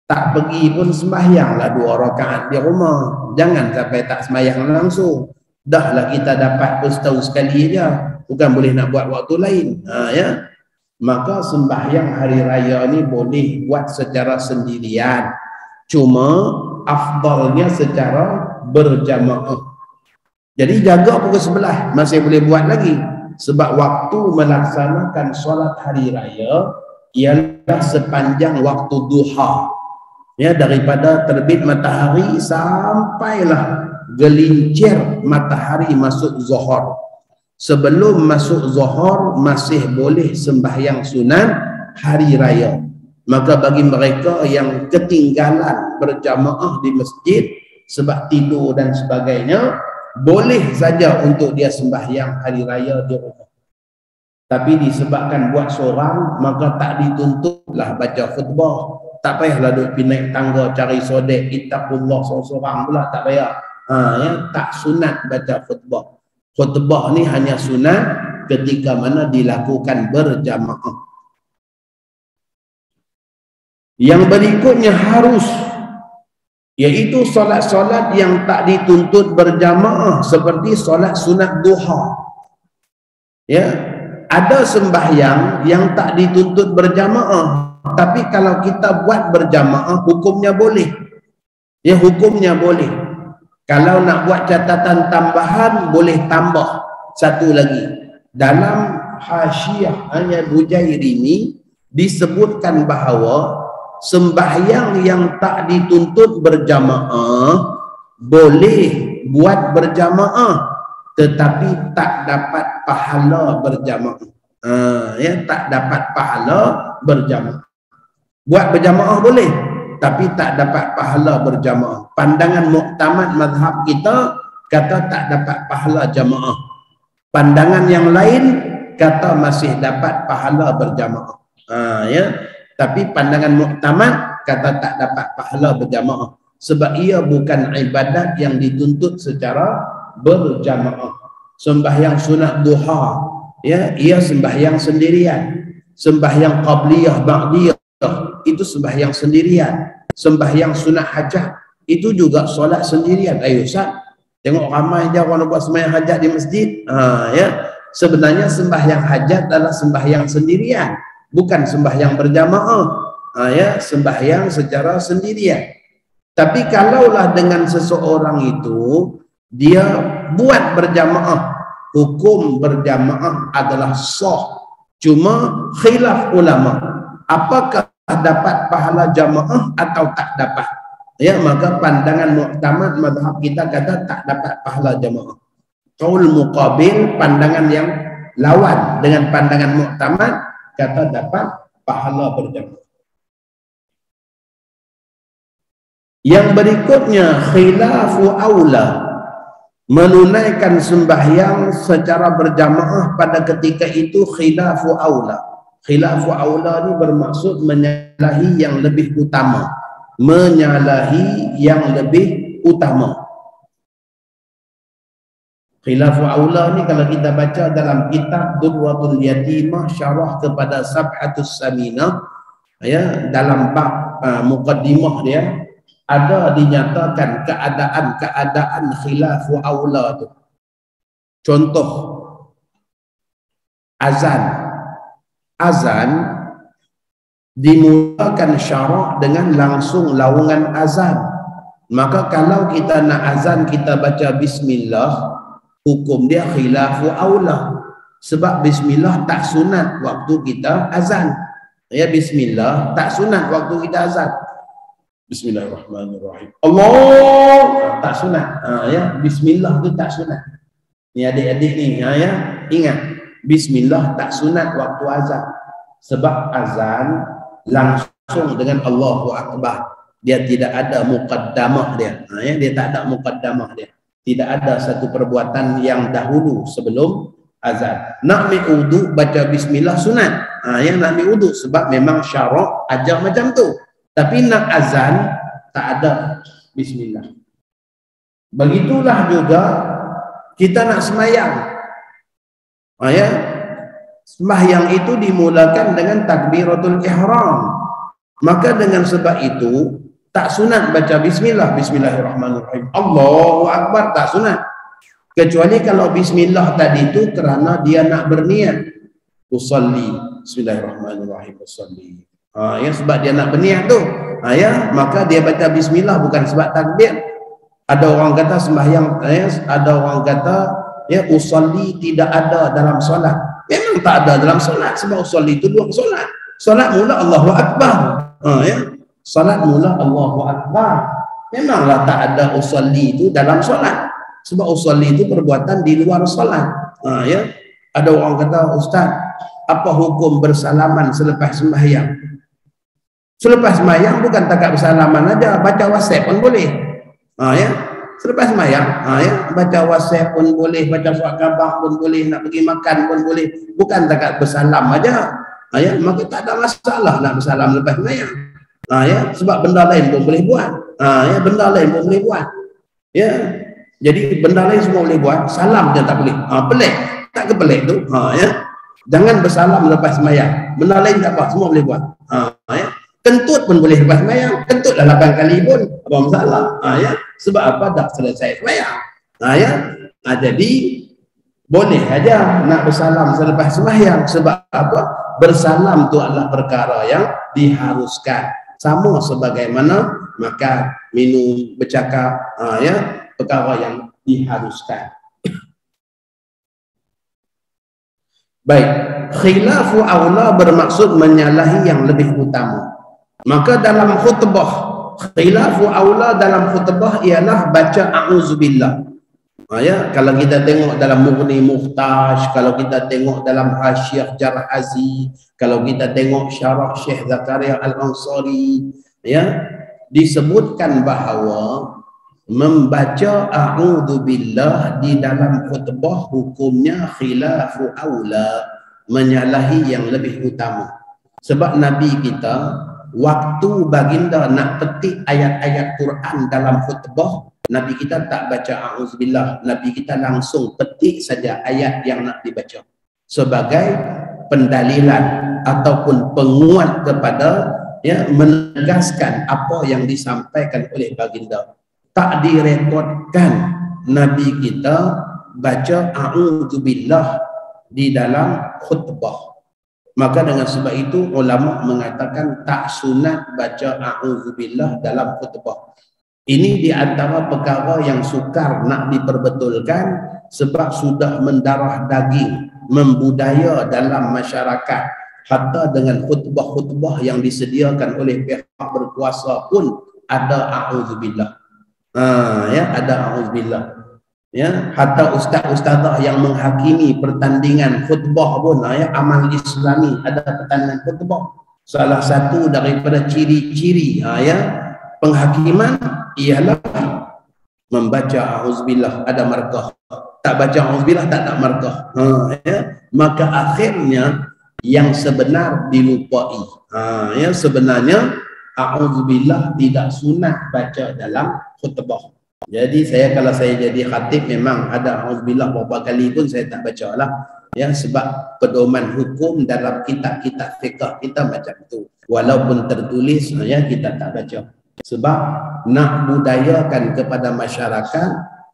Tak pergi pun sembahyanglah 2 rakaat di rumah. Jangan sampai tak sembahyang langsung. Dahlah kita dapat setahun sekali aja, bukan boleh nak buat waktu lain. Ya. Maka sembahyang hari raya ni boleh buat secara sendirian. Cuma afdalnya secara berjamaah. Jadi jaga pukul 11 masih boleh buat lagi. Sebab waktu melaksanakan solat hari raya ialah sepanjang waktu duha. Ya, daripada terbit matahari sampailah gelincir matahari masuk zuhur. Sebelum masuk zuhur masih boleh sembahyang sunat hari raya. Maka bagi mereka yang ketinggalan berjamaah di masjid sebab tidur dan sebagainya, boleh saja untuk dia sembahyang hari raya di rumah. Tapi disebabkan buat seorang, maka tak dituntutlah baca khutbah. Tak payahlah duduk pergi naik tangga cari sodek, ittaqullah seorang-seorang pula, tak payah. Ya, tak sunat baca khutbah. Khutbah ni hanya sunat ketika mana dilakukan berjamaah. Yang berikutnya harus, iaitu solat-solat yang tak dituntut berjamaah seperti solat sunat duha. Ya, ada sembahyang yang tak dituntut berjamaah, tapi kalau kita buat berjamaah hukumnya boleh. Ya, hukumnya boleh. Kalau nak buat catatan tambahan boleh tambah satu lagi. Dalam hasyiah Bujairi disebutkan bahawa sembahyang yang tak dituntut berjamaah boleh buat berjamaah tetapi tak dapat pahala berjamaah. Ya, tak dapat pahala berjamaah. Buat berjamaah boleh tapi tak dapat pahala berjamaah. Pandangan muktamad mazhab kita kata tak dapat pahala jamaah. Pandangan yang lain kata masih dapat pahala berjamaah. Ya, tapi pandangan muktamad kata tak dapat pahala berjamaah sebab ia bukan ibadat yang dituntut secara berjamaah. Sembahyang sunat duha, ya, ia sembahyang sendirian. Sembahyang qabliyah ba'diyah itu sembahyang sendirian. Sembahyang sunat hajat itu juga solat sendirian. Ayo Ustaz, tengok ramai je orang buat sembahyang hajat di masjid. Ya, sebenarnya sembahyang hajat adalah sembahyang sendirian, bukan sembahyang berjamaah. Ya, sembahyang secara sendirian. Tapi kalaulah dengan seseorang itu dia buat berjamaah, hukum berjamaah adalah sah. Cuma khilaf ulama, apakah dapat pahala jamaah atau tak dapat. Ya, maka pandangan muktamad mazhab kita kata tak dapat pahala jamaah. Qaul muqabil, pandangan yang lawan dengan pandangan muktamad kata dapat pahala berjamaah. Yang berikutnya khilafu aula, menunaikan sembahyang secara berjamaah pada ketika itu khilafu aula. Khilafu aula ni bermaksud menyalahi yang lebih utama. Menyalahi yang lebih utama. Khilafu aula ni kalau kita baca dalam kitab Durratul Yatimah syarah kepada Sabhatus Saminah, ya, dalam bab muqaddimah dia ada dinyatakan keadaan-keadaan khilafu aula tu. Contoh azan dimulakan syarak dengan langsung lawangan azan. Maka kalau kita nak azan kita baca bismillah, hukum dia khilafu aula. Sebab bismillah tak sunat waktu kita azan. Ya, bismillah tak sunat waktu kita azan. Bismillahirrahmanirrahim. Allah tak sunat. Ya, bismillah tu tak sunat. Ni adik-adik ni, ya, ingat. Bismillah tak sunat waktu azan. Sebab azan langsung dengan Allahu Akbar. Dia tidak ada muqaddamah dia. Ya, dia tak ada muqaddamah dia. Tidak ada satu perbuatan yang dahulu sebelum azan. Nak mi'udu baca bismillah sunat. Ya, nak mi'udu sebab memang syarak ajar macam tu. Tapi nak azan tak ada bismillah. Begitulah juga kita nak semayang. Ya, sembahyang itu dimulakan dengan takbiratul ihram. Maka dengan sebab itu tak sunat baca bismillah, bismillahirrahmanirrahim, Allahu Akbar, tak sunat. Kecuali kalau bismillah tadi itu kerana dia nak berniat. Usalli, bismillahirrahmanirrahim, usalli. Ya, sebab dia nak berniat tu. Ya, maka dia baca bismillah bukan sebab takbir. Ada orang kata sembahyang, ada orang kata ya usalli tidak ada dalam solat. Memang tak ada dalam solat sebab usalli itu dua solat. Solat mula Allahu Akbar. Ya, solat mula Allahu Akbar. Memanglah tak ada usalli itu dalam solat. Sebab usalli itu perbuatan di luar solat. Ya, ada orang kata, Ustaz, apa hukum bersalaman selepas sembahyang? Selepas sembahyang bukan takat bersalaman aja, baca WhatsApp pun boleh. Ya, selepas sembahyang, ya, baca WhatsApp pun boleh, baca surat khabar pun boleh, nak pergi makan pun boleh. Bukan takat bersalam aja. Ya, maka tak ada masalah nak bersalam lepas sembahyang. Ya, sebab benda lain pun boleh buat. Ya, benda lain pun boleh buat. Ya, jadi benda lain semua boleh buat, salam dia tak boleh. Pelik, tak ke pelik tu? Ya, jangan bersalam lepas sembahyang. Benda lain tak apa, semua boleh buat. Ya. Kentut pun boleh lepas sembahyang. Kentutlah 8 kali pun apa masalah. Ya. Sebab apa? Dah selesai sembahyang. Ya. Jadi boleh aja nak bersalam selepas sembahyang. Sebab apa? Bersalam tu adalah perkara yang diharuskan. Sama sebagaimana makan, minum, bercakap, ya, perkara yang diharuskan. Baik, khilafu aula bermaksud menyalahi yang lebih utama. Maka dalam khutbah, khilafu aula dalam khutbah ialah baca a'udzubillah. Ya, kalau kita tengok dalam Mughni Muhtaj, kalau kita tengok dalam Hasyiah Jarhazi, kalau kita tengok syarah Syekh Zakaria Al-Ansari, ya, disebutkan bahawa membaca a'udzubillah di dalam khutbah hukumnya khilafu aula, menyalahi yang lebih utama. Sebab Nabi kita waktu baginda nak petik ayat-ayat Quran dalam khutbah, Nabi kita tak baca a'udzubillah. Nabi kita langsung petik saja ayat yang nak dibaca sebagai pendalilan ataupun penguat kepada, ya, menegaskan apa yang disampaikan oleh baginda. Tak direkodkan Nabi kita baca a'udzubillah di dalam khutbah. Maka dengan sebab itu ulama mengatakan tak sunat baca a'udzubillah dalam khutbah. Ini di antara perkara yang sukar nak diperbetulkan sebab sudah mendarah daging, membudaya dalam masyarakat. Hatta dengan khutbah-khutbah yang disediakan oleh pihak berkuasa pun ada a'udzubillah. Ya, ada a'udzubillah. Ya, hatta ustaz-ustazah yang menghakimi pertandingan khutbah pun, ya, amal islami ada pertandingan khutbah. Salah satu daripada ciri-ciri ya penghakiman ialah membaca a'udzubillah, ada markah. Tak baca a'udzubillah tak ada markah. Ya, maka akhirnya yang sebenar dilupai. Ya, sebenarnya a'udzubillah tidak sunat baca dalam khutbah. Jadi kalau saya jadi khatib memang ada a'udzubillah beberapa kali pun saya tak baca lah. Ya, sebab pedoman hukum dalam kitab-kitab fiqh kita macam itu. Walaupun tertulis ya kita tak baca. Sebab nak budayakan kepada masyarakat,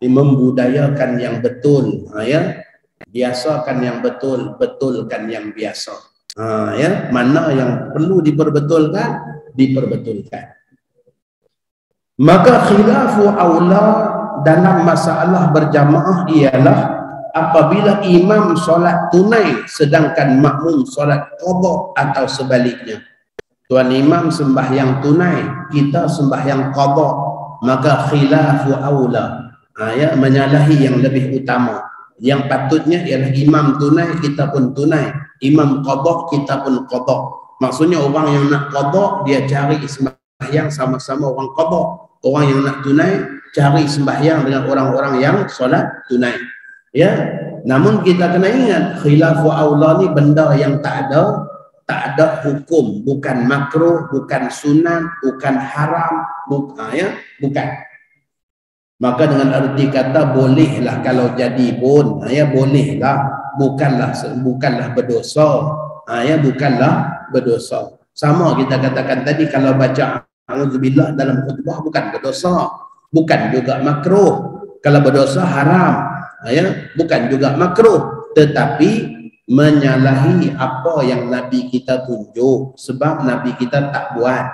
membudayakan yang betul, ya. Biasakan yang betul, betulkan yang biasa. Ya, mana yang perlu diperbetulkan, diperbetulkan. Maka khilafu aula dalam masalah berjamaah ialah apabila imam solat tunai sedangkan makmum solat qada atau sebaliknya. Tuan imam sembahyang tunai, kita sembahyang qada, maka khilafu aula. Ya, menyalahi yang lebih utama. Yang patutnya ialah imam tunai, kita pun tunai. Imam qada, kita pun qada. Maksudnya orang yang nak qada dia cari sembahyang sama-sama orang qada. Orang yang nak tunai cari sembahyang dengan orang-orang yang solat tunai. Ya, namun kita kena ingat khilafu aula ni benda yang tak ada hukum, bukan makruh, bukan sunat, bukan haram, bukan. Maka dengan arti kata bolehlah kalau jadi pun, ya bolehlah, bukanlah berdosa. Ya, bukanlah berdosa. Sama kita katakan tadi kalau baca a'udzubillah dalam khutbah bukan berdosa, bukan juga makruh. Kalau berdosa haram, ya, bukan juga makruh, tetapi menyalahi apa yang Nabi kita tunjuk, sebab Nabi kita tak buat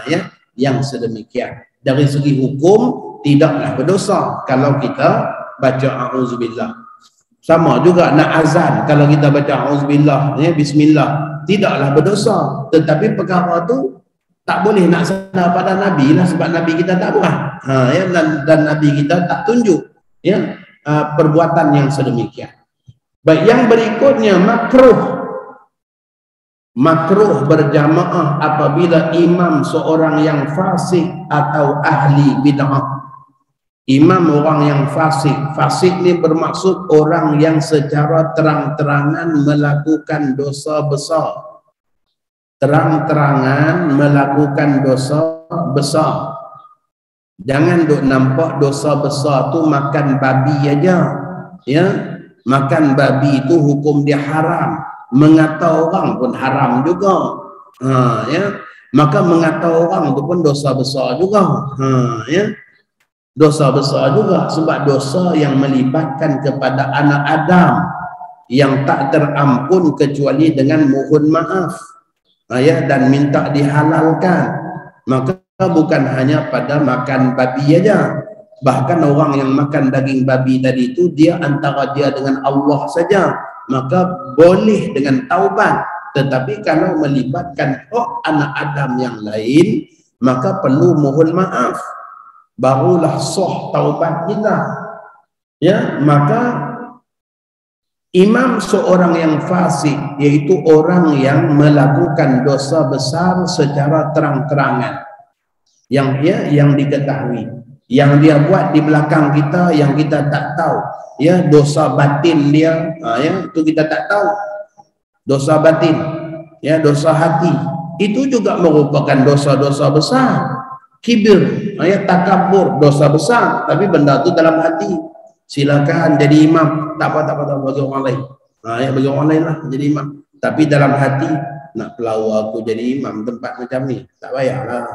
ya yang sedemikian. Dari segi hukum tidaklah berdosa kalau kita baca a'udzubillah. Sama juga nak azan, kalau kita baca a'udzubillah, ya, bismillah, tidaklah berdosa, tetapi perkara tu tak boleh nak sadar pada Nabi lah, sebab Nabi kita tak buat. Ya, dan Nabi kita tak tunjuk, ya, perbuatan yang sedemikian. Baik, yang berikutnya makruh berjamaah apabila imam seorang yang fasik atau ahli bid'ah. Imam orang yang fasik. Fasik ni bermaksud orang yang secara terang-terangan melakukan dosa besar. Terang-terangan melakukan dosa besar. Jangan duk nampak dosa besar tu makan babi aja. Ya, makan babi itu hukum dia haram. Mengata orang pun haram juga. Ya, maka mengata orang itu pun dosa besar juga. Ya, dosa besar juga, sebab dosa yang melibatkan kepada anak Adam yang tak terampun kecuali dengan mohon maaf. Ya, dan minta dihalalkan. Maka bukan hanya pada makan babi aja, bahkan orang yang makan daging babi tadi itu dia antara dia dengan Allah saja, maka boleh dengan taubat. Tetapi kalau melibatkan anak Adam yang lain, maka perlu mohon maaf, barulah sah taubat kita. Ya, maka imam seorang yang fasik, iaitu orang yang melakukan dosa besar secara terang-terangan, yang diketahui, yang dia buat di belakang kita, yang kita tak tahu, ya, dosa batin dia, ya, itu kita tak tahu. Dosa batin, ya, dosa hati, itu juga merupakan dosa-dosa besar. Kibir, ya, takabur, dosa besar, tapi benda tu dalam hati. Silakan jadi imam, tak apa bagi orang lain. Ya, bagi orang lain lah jadi imam. Tapi dalam hati, nak pelawar aku jadi imam tempat macam ni, tak payahlah.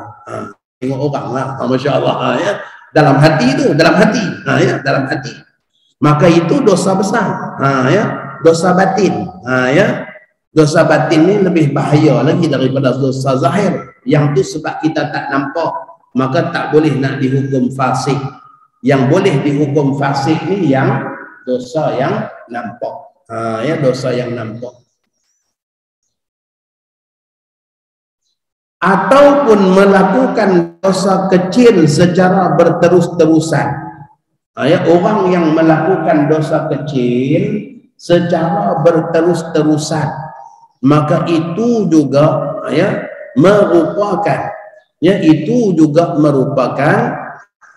Tengok orang lah, Masya Allah. Ya. Dalam hati itu, dalam hati. Ya, dalam hati. Maka itu dosa besar. Ya, dosa batin. Ya, dosa batin ni lebih bahaya lagi daripada dosa zahir. Yang tu sebab kita tak nampak, maka tak boleh nak dihukum fasik. Yang boleh dihukum fasik ni yang dosa yang nampak. Ya, dosa yang nampak. ataupun melakukan dosa kecil secara berterus-terusan. Ya, orang yang melakukan dosa kecil secara berterus-terusan, maka itu juga merupakan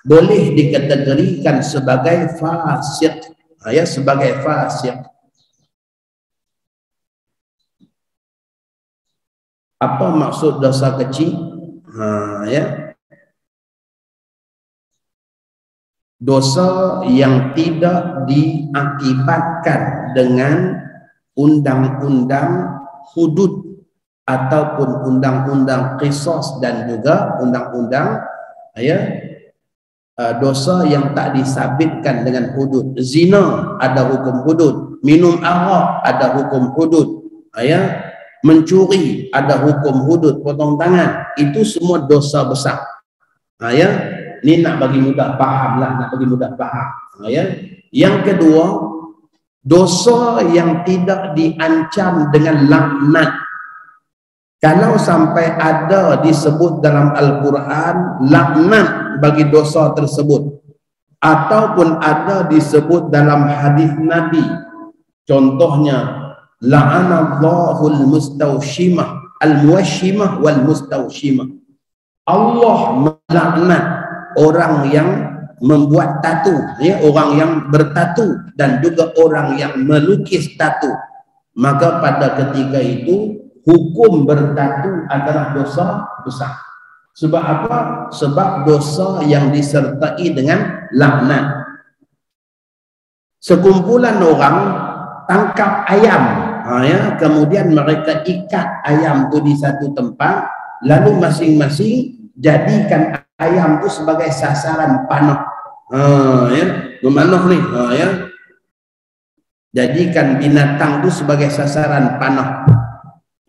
boleh dikategorikan sebagai fasik, sebagai fasik. Apa maksud dosa kecil? Dosa yang tidak diakibatkan dengan undang-undang hudud ataupun undang-undang qisas dan juga undang-undang dosa yang tak disabitkan dengan hudud. Zina ada hukum hudud, minum arak ada hukum hudud, mencuri ada hukum hudud, potong tangan, itu semua dosa besar. Ini nak bagi mudah faham lah, nak bagi mudah faham. Yang kedua, dosa yang tidak diancam dengan laknat. Kalau sampai ada disebut dalam Al-Quran laknat bagi dosa tersebut, ataupun ada disebut dalam hadis Nabi, contohnya la'anallahul mustawshimah al-muwashimah wal mustawshimah, Allah melaknat orang yang membuat tatu, orang yang bertatu dan juga orang yang melukis tatu. Maka pada ketika itu hukum bertatu adalah dosa besar. Sebab apa? Sebab dosa yang disertai dengan laknat. Sekumpulan orang tangkap ayam, kemudian mereka ikat ayam itu di satu tempat, lalu masing-masing jadikan ayam itu sebagai sasaran panah. Memanah nih, jadikan binatang itu sebagai sasaran panah.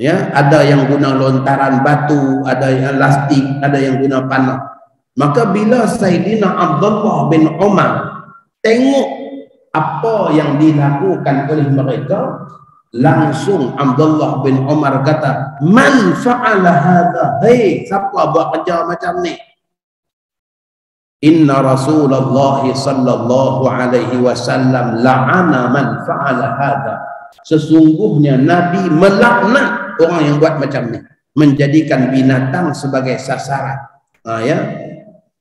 Ada yang guna lontaran batu, ada yang lastik, ada yang guna panah. Maka bila Sayyidina Abdullah bin Umar tengok apa yang dilakukan oleh mereka, langsung Abdullah bin Umar kata, "Man fa'ala hadha?" Hei, siapa buat kerja macam ni? Inna Rasulullah sallallahu alaihi wasallam la'ana man fa'ala hadha. Sesungguhnya Nabi melaknat orang yang buat macam ni, menjadikan binatang sebagai sasaran.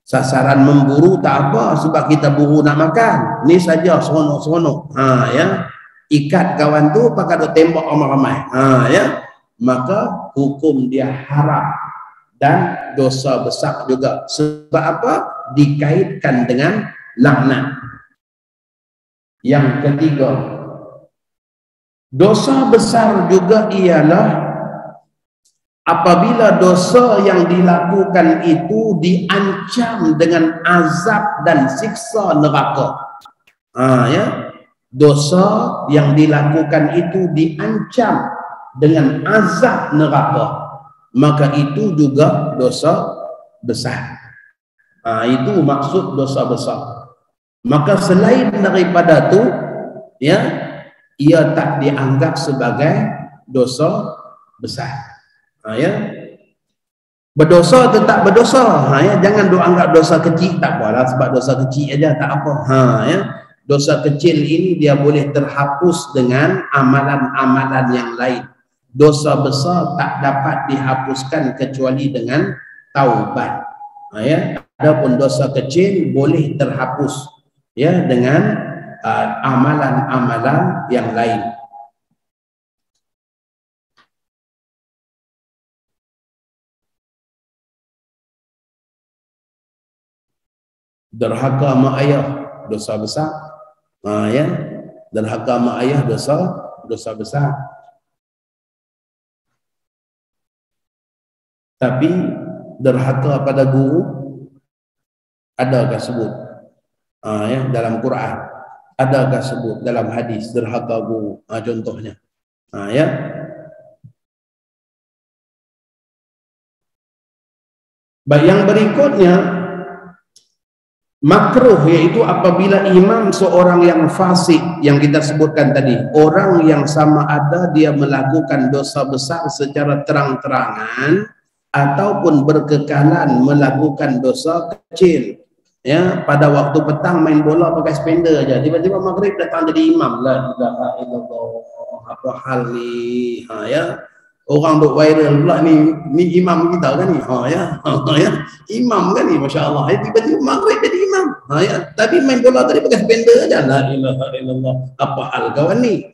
Sasaran memburu tak apa, sebab kita buru nak makan. Ni saja seronok-seronok. Ikat kawan tu pakai duk tembak ramai-ramai. Maka hukum dia haram dan dosa besar juga. Sebab apa? Dikaitkan dengan laknat. Yang ketiga, dosa besar juga ialah apabila dosa yang dilakukan itu diancam dengan azab dan siksa neraka. Dosa yang dilakukan itu diancam dengan azab neraka, maka itu juga dosa besar. Itu maksud dosa besar. Maka selain daripada itu, ia tak dianggap sebagai dosa besar. Berdosa tetap berdosa. Jangan dianggap dosa kecil, tak apalah sebab dosa kecil aja tak apa. Dosa kecil ini dia boleh terhapus dengan amalan-amalan yang lain. Dosa besar tak dapat dihapuskan kecuali dengan taubat. Adapun dosa kecil boleh terhapus dengan amalan-amalan yang lain. Derhaka mak ayah dosa besar. Derhaka mak ayah dosa besar. Tapi derhaka pada guru adakah sebut dalam Quran, adakah sebut dalam hadis derhaka guru, contohnya Baik, yang berikutnya makruh, yaitu apabila imam seorang yang fasik yang kita sebutkan tadi, orang yang sama ada dia melakukan dosa besar secara terang-terangan ataupun berkekalan melakukan dosa kecil. Ya, pada waktu petang main bola pakai spender aja, tiba-tiba maghrib datang jadi imam. La ilaha illallah, apa hal ni? Ya, orang duk viral pula ni imam kita kan ni. Ya, imam kan ni, masya-Allah. Tiba-tiba maghrib jadi imam. Ya, tapi main bola tadi pakai spender aja. La ilaha illallah, apa hal kawan ni?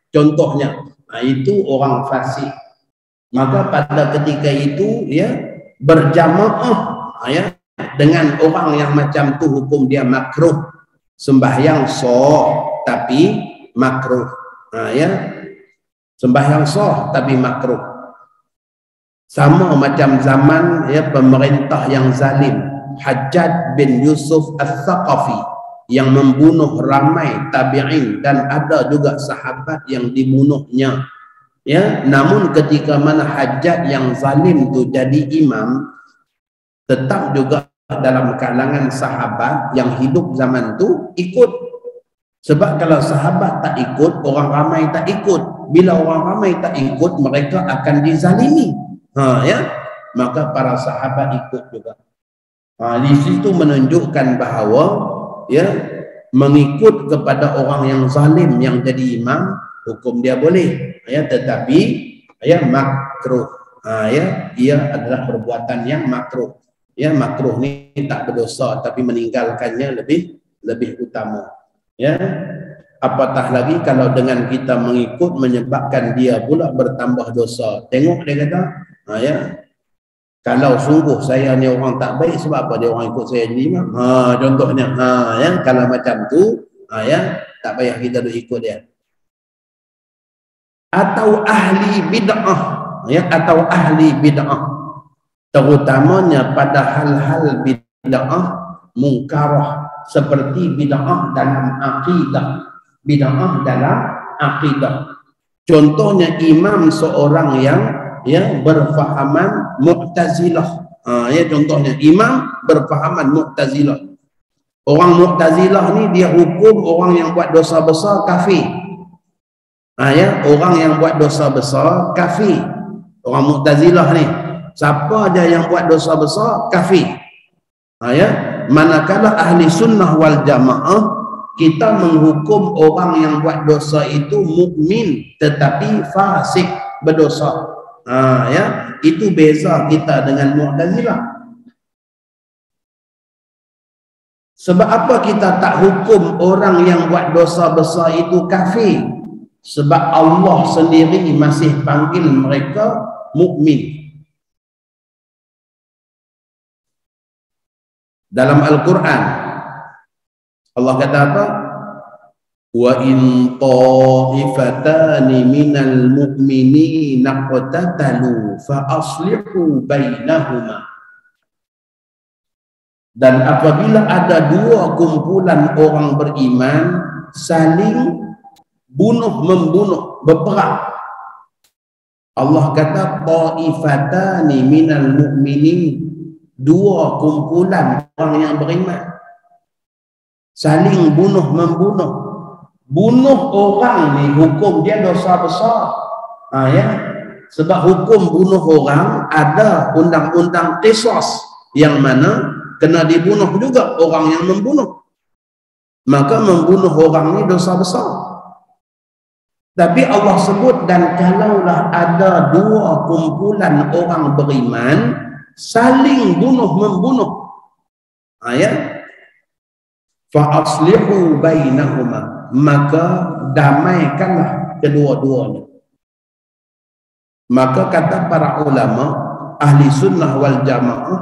Contohnya, itu orang fasik. Maka pada ketika itu ya berjamaah ya dengan orang yang macam tu hukum dia makruh. Sembahyang sah tapi makruh. Ya. Sembahyang sah tapi makruh. Sama macam zaman ya pemerintah yang zalim, Hajjaj bin Yusuf Al-Thaqafi, yang membunuh ramai tabi'in dan ada juga sahabat yang dibunuhnya. Ya, namun ketika mana Hajjaj yang zalim tu jadi imam, tetap juga dalam kalangan sahabat yang hidup zaman tu ikut. Sebab kalau sahabat tak ikut, orang ramai tak ikut. Bila orang ramai tak ikut, mereka akan dizalimi. Ya, maka para sahabat ikut juga. Di situ menunjukkan bahawa ya mengikut kepada orang yang zalim yang jadi imam, hukum dia boleh. Ya, tetapi ya makruh. Ya, ia adalah perbuatan yang makruh. Ya, makruh ni tak berdosa tapi meninggalkannya lebih utama. Ya, apatah lagi kalau dengan kita mengikut menyebabkan dia pula bertambah dosa. Tengok dia kata, ya, kalau sungguh saya ni orang tak baik, sebab apa dia orang ikut saya jadi imam? Contohnya, ya, kalau macam tu, ya, tak payah kita duk ikut dia. Atau ahli bid'ah, ya, atau ahli bid'ah, terutamanya pada hal-hal bid'ah mungkarah, seperti bid'ah dalam akidah. Bid'ah dalam akidah. Contohnya imam seorang yang ya berfahaman Mu'tazilah. Ya, contohnya imam berfahaman Mu'tazilah. Orang Mu'tazilah ni dia hukum orang yang buat dosa besar kafir. Ya, orang yang buat dosa besar kafir. Orang Mu'tazilah ni, siapa aja yang buat dosa besar kafir. Ya, manakala ahli sunnah wal jamaah kita menghukum orang yang buat dosa itu mukmin tetapi fasik, berdosa. Ya, itu beza kita dengan Mu'tazilah. Sebab apa kita tak hukum orang yang buat dosa besar itu kafir? Sebab Allah sendiri masih panggil mereka mukmin. Dalam Al-Quran Allah kata apa? Wa in ta'ifatani minal mu'minina qatatalu fa aslihu bainahuma. Dan apabila ada dua kumpulan orang beriman saling bunuh-membunuh, berperang, Allah kata ta'ifatani minal mu'minin, dua kumpulan orang yang beriman saling bunuh-membunuh. Bunuh orang ni hukum dia dosa besar. Ya, sebab hukum bunuh orang ada undang-undang qisas yang mana kena dibunuh juga orang yang membunuh. Maka membunuh orang ni dosa besar. Tapi Allah sebut, dan kalaulah ada dua kumpulan orang beriman saling bunuh-membunuh, ya, fa aslihu bainahuma, maka damaikanlah kedua-duanya. Maka kata para ulama ahli sunnah wal jamaah,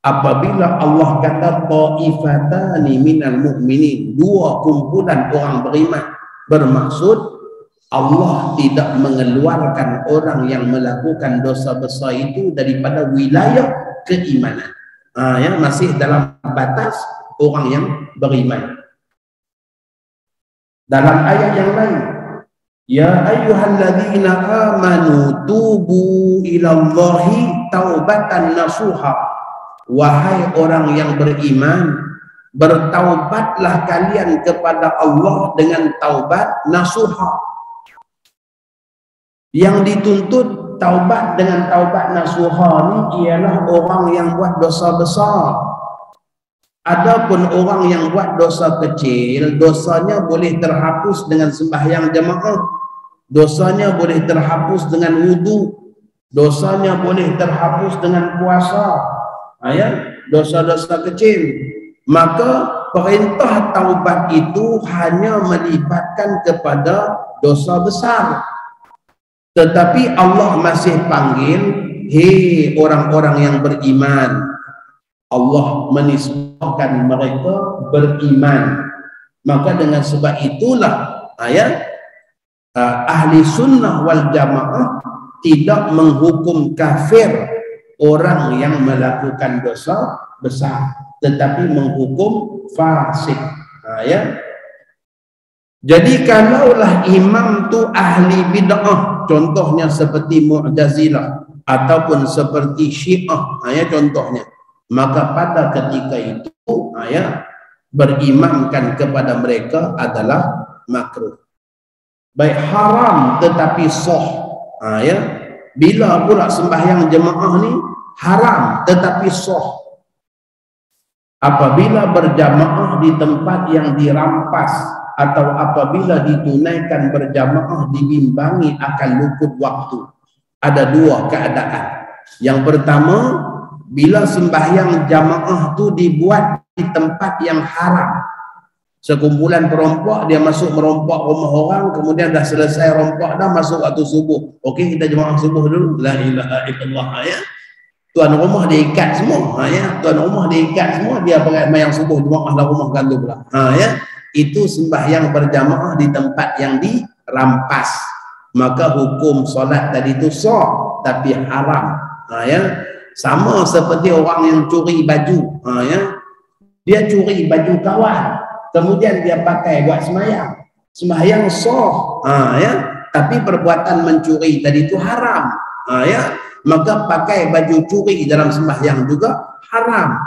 apabila Allah kata ta'ifatani minal mu'minin, dua kumpulan orang beriman, bermaksud Allah tidak mengeluarkan orang yang melakukan dosa besar itu daripada wilayah keimanan. Ya, masih dalam batas orang yang beriman. Dalam ayat yang lain, ya ayyuhalladzina amanu tubu ilallahi taubatan nasuha, wahai orang yang beriman, bertaubatlah kalian kepada Allah dengan taubat nasuha. Yang dituntut taubat dengan taubat nasuha ni ialah orang yang buat dosa besar. Adapun orang yang buat dosa kecil, dosanya boleh terhapus dengan sembahyang jemaah, dosanya boleh terhapus dengan wudu, dosanya boleh terhapus dengan puasa. Dosa-dosa kecil. Maka perintah taubat itu hanya melibatkan kepada dosa besar. Tetapi Allah masih panggil, hei orang-orang yang beriman. Allah menisbahkan mereka beriman. Maka dengan sebab itulah ahli sunnah wal jamaah tidak menghukum kafir orang yang melakukan dosa besar, tetapi menghukum fasik. Jadi kalaulah imam tu ahli bid'ah, contohnya seperti Mu'tazilah ataupun seperti Syiah, contohnya, maka pada ketika itu berimamkan kepada mereka adalah makruh. Baik haram tetapi sah. Bila pula sembahyang jemaah ni haram tetapi sah? Apabila berjamaah di tempat yang dirampas atau apabila ditunaikan berjamaah dibimbangi akan luput waktu. Ada dua keadaan. Yang pertama, bila sembahyang jamaah tu dibuat di tempat yang haram. Sekumpulan perompak, dia masuk merompak rumah orang, kemudian dah selesai rompak dah, masuk waktu subuh. Okey, kita jemaah subuh dulu. La ilaha illallah. Tuan rumah dia ikat semua. Tuan rumah dia ikat semua, dia pakai mayang subuh jemaah dalam rumah gantung pula. Itu sembahyang berjamaah di tempat yang dirampas. Maka hukum solat tadi itu sah tapi haram. Sama seperti orang yang curi baju. Dia curi baju kawan, kemudian dia pakai buat sembahyang. Sembahyang sah. Tapi perbuatan mencuri tadi itu haram. Maka pakai baju curi dalam sembahyang juga haram.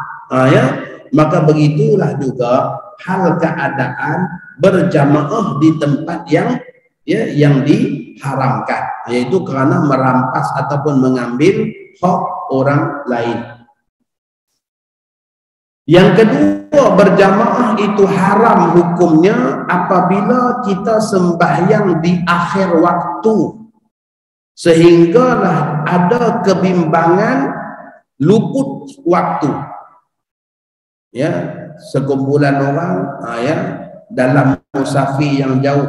Maka begitulah juga hal keadaan berjamaah di tempat yang diharamkan, yaitu kerana merampas ataupun mengambil hak orang lain. Yang kedua, berjamaah itu haram hukumnya apabila kita sembahyang di akhir waktu, sehinggalah ada kebimbangan luput waktu. Sekumpulan orang dalam musafir yang jauh,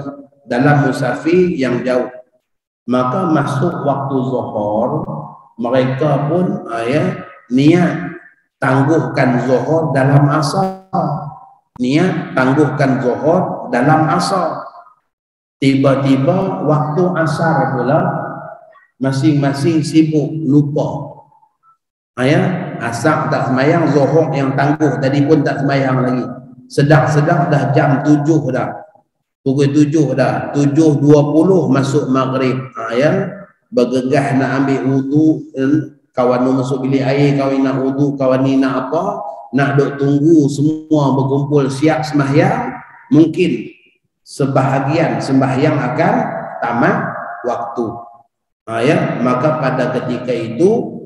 maka masuk waktu zuhur, mereka pun niat tangguhkan zuhur dalam asar. Tiba-tiba waktu asar pula masing-masing sibuk, lupa. Asar tak semayang, zuhur yang tangguh tadi pun tak semayang lagi. Sedap-sedap dah jam 7 dah. Pukul 7 dah. 7.20 masuk maghrib. Bergegah nak ambil wudu. Kawan nak masuk bilik air, kawan nak wudu, kawan ni nak apa. Nak duk tunggu semua berkumpul siap sembahyang. Mungkin sebahagian sembahyang akan tamat waktu. Maka pada ketika itu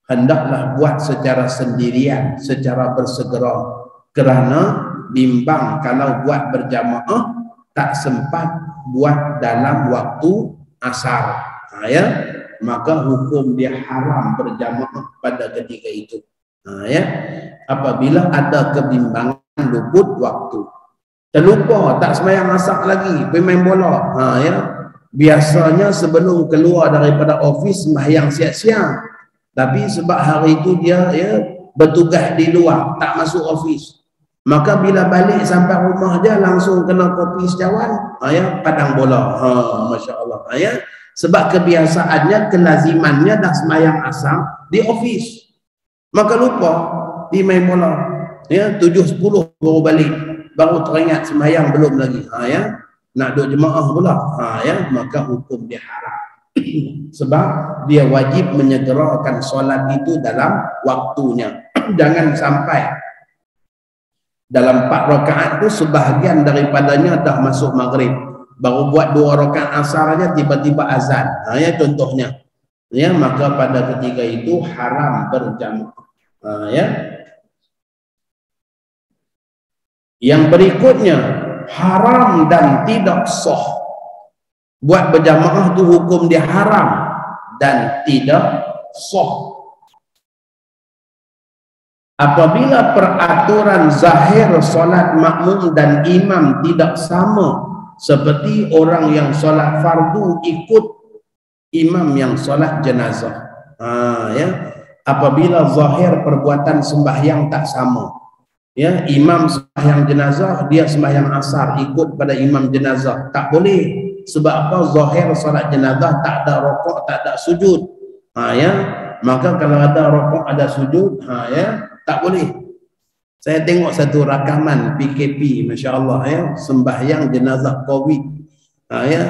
hendaklah buat secara sendirian, secara bersegera, kerana bimbang kalau buat berjamaah tak sempat buat dalam waktu asar. Maka hukum dia haram berjamaah pada ketika itu. Apabila ada kebimbangan luput waktu, terlupa tak sembahyang asar lagi, pergi main bola. Biasanya sebelum keluar daripada ofis sembahyang siang-siang, tapi sebab hari itu dia bertugas di luar, tak masuk ofis, maka bila balik sampai rumah dia langsung kena kopi secawan, padang bola. Masya Allah. Sebab kebiasaannya, kelazimannya dah sembahyang asar di ofis, maka lupa di main bola. 7.10 baru balik, baru teringat sembahyang belum lagi. Nak duduk jemaah pula. Maka hukum dia haram. Sebab dia wajib menyegerakan solat itu dalam waktunya. Jangan sampai dalam 4 rakaat tu sebahagian daripadanya dah masuk maghrib, baru buat 2 rakaat asar aja tiba-tiba azan. Contohnya. ya, maka pada ketika itu haram berjamaah. Ya. Yang berikutnya, haram dan tidak sah. Buat berjamaah tu hukum dia haram dan tidak sah. Apabila peraturan zahir solat makmum dan imam tidak sama, seperti orang yang solat fardu ikut imam yang solat jenazah. Ya. Apabila zahir perbuatan sembahyang tak sama, ya, imam sembahyang jenazah, dia sembahyang asar ikut pada imam jenazah, tak boleh. Sebab apa? Zahir solat jenazah tak ada rokok, tak ada sujud. Ya, maka kalau ada rokok, ada sujud, ya, tak boleh. Saya tengok satu rakaman PKP, masya-Allah, ya, sembahyang jenazah COVID. Ya,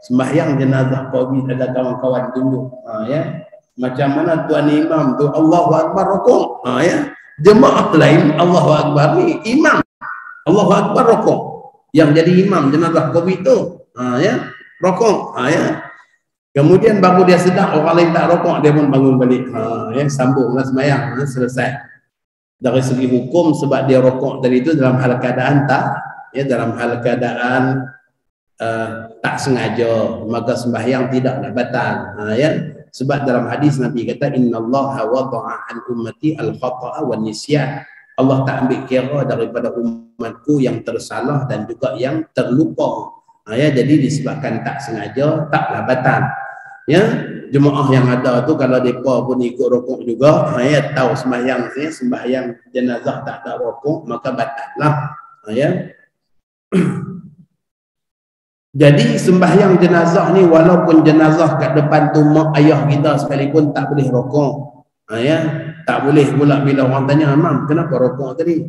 sembahyang jenazah COVID, ada kawan-kawan tunjuk. Ya, macam mana tuan imam tu Allahu Akbar rokok. Ya, jemaah lain Allahu Akbar ni imam Allahu Akbar rokok. Yang jadi imam jenazah COVID tu, ya, rokok. Ya. Kemudian baru dia sedar orang lain tak rokok, dia pun bangun balik. Ya, sambunglah sembahyang, ya, selesai. Dari segi hukum, sebab dia rokok tadi itu dalam hal keadaan tak, ya, dalam hal keadaan tak sengaja, maka sembahyang tidaklah batal. Ya. Sebab dalam hadis Nabi kata innallaha wada'a an ummati al-khata'a wan nisyan. Allah tak ambil kira daripada umatku yang tersalah dan juga yang terlupa. Ya, jadi disebabkan tak sengaja, taklah batal. Ya, jemaah yang ada tu kalau depa pun ikut rokok juga, ya, tahu sembahyang jenazah tak ada rokok, maka batallah. Ya. Jadi sembahyang jenazah ni, walaupun jenazah kat depan tu mak ayah kita sekalipun, tak boleh rokok. Ya, tak boleh pula bila orang tanya, "Mam, kenapa rokok tadi?"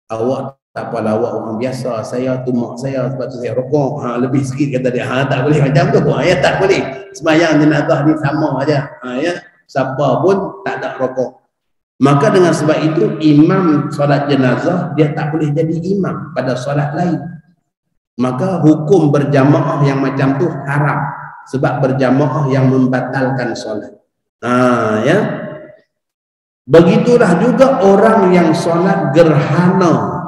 "Awak tak apalah, awak orang biasa, saya tu mak saya, sebab tu saya rokok." Lebih sikit kata dia. Tak boleh macam tu. Ya, tak boleh. Sembahyang jenazah ni sama aja. Ya, siapa pun tak ada rokok. Maka dengan sebab itu imam solat jenazah dia tak boleh jadi imam pada solat lain. Maka hukum berjamaah yang macam tu haram, sebab berjamaah yang membatalkan solat. Ya. Begitulah juga orang yang solat gerhana,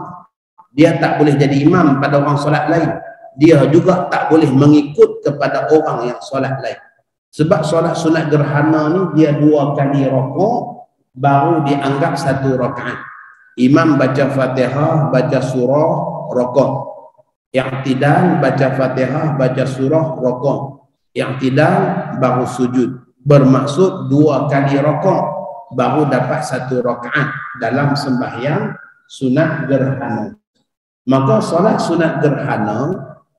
dia tak boleh jadi imam pada orang solat lain. Dia juga tak boleh mengikut kepada orang yang solat lain. Sebab solat sunat gerhana ni dia 2 kali rokok baru dianggap 1 rakaat. Imam baca Fatihah, baca surah, rokok. I'tidal, baca Fatihah, baca surah, rokok. I'tidal, baru sujud. Bermaksud 2 kali rokok baru dapat 1 rakaat dalam sembahyang sunat gerhana. Maka solat sunat gerhana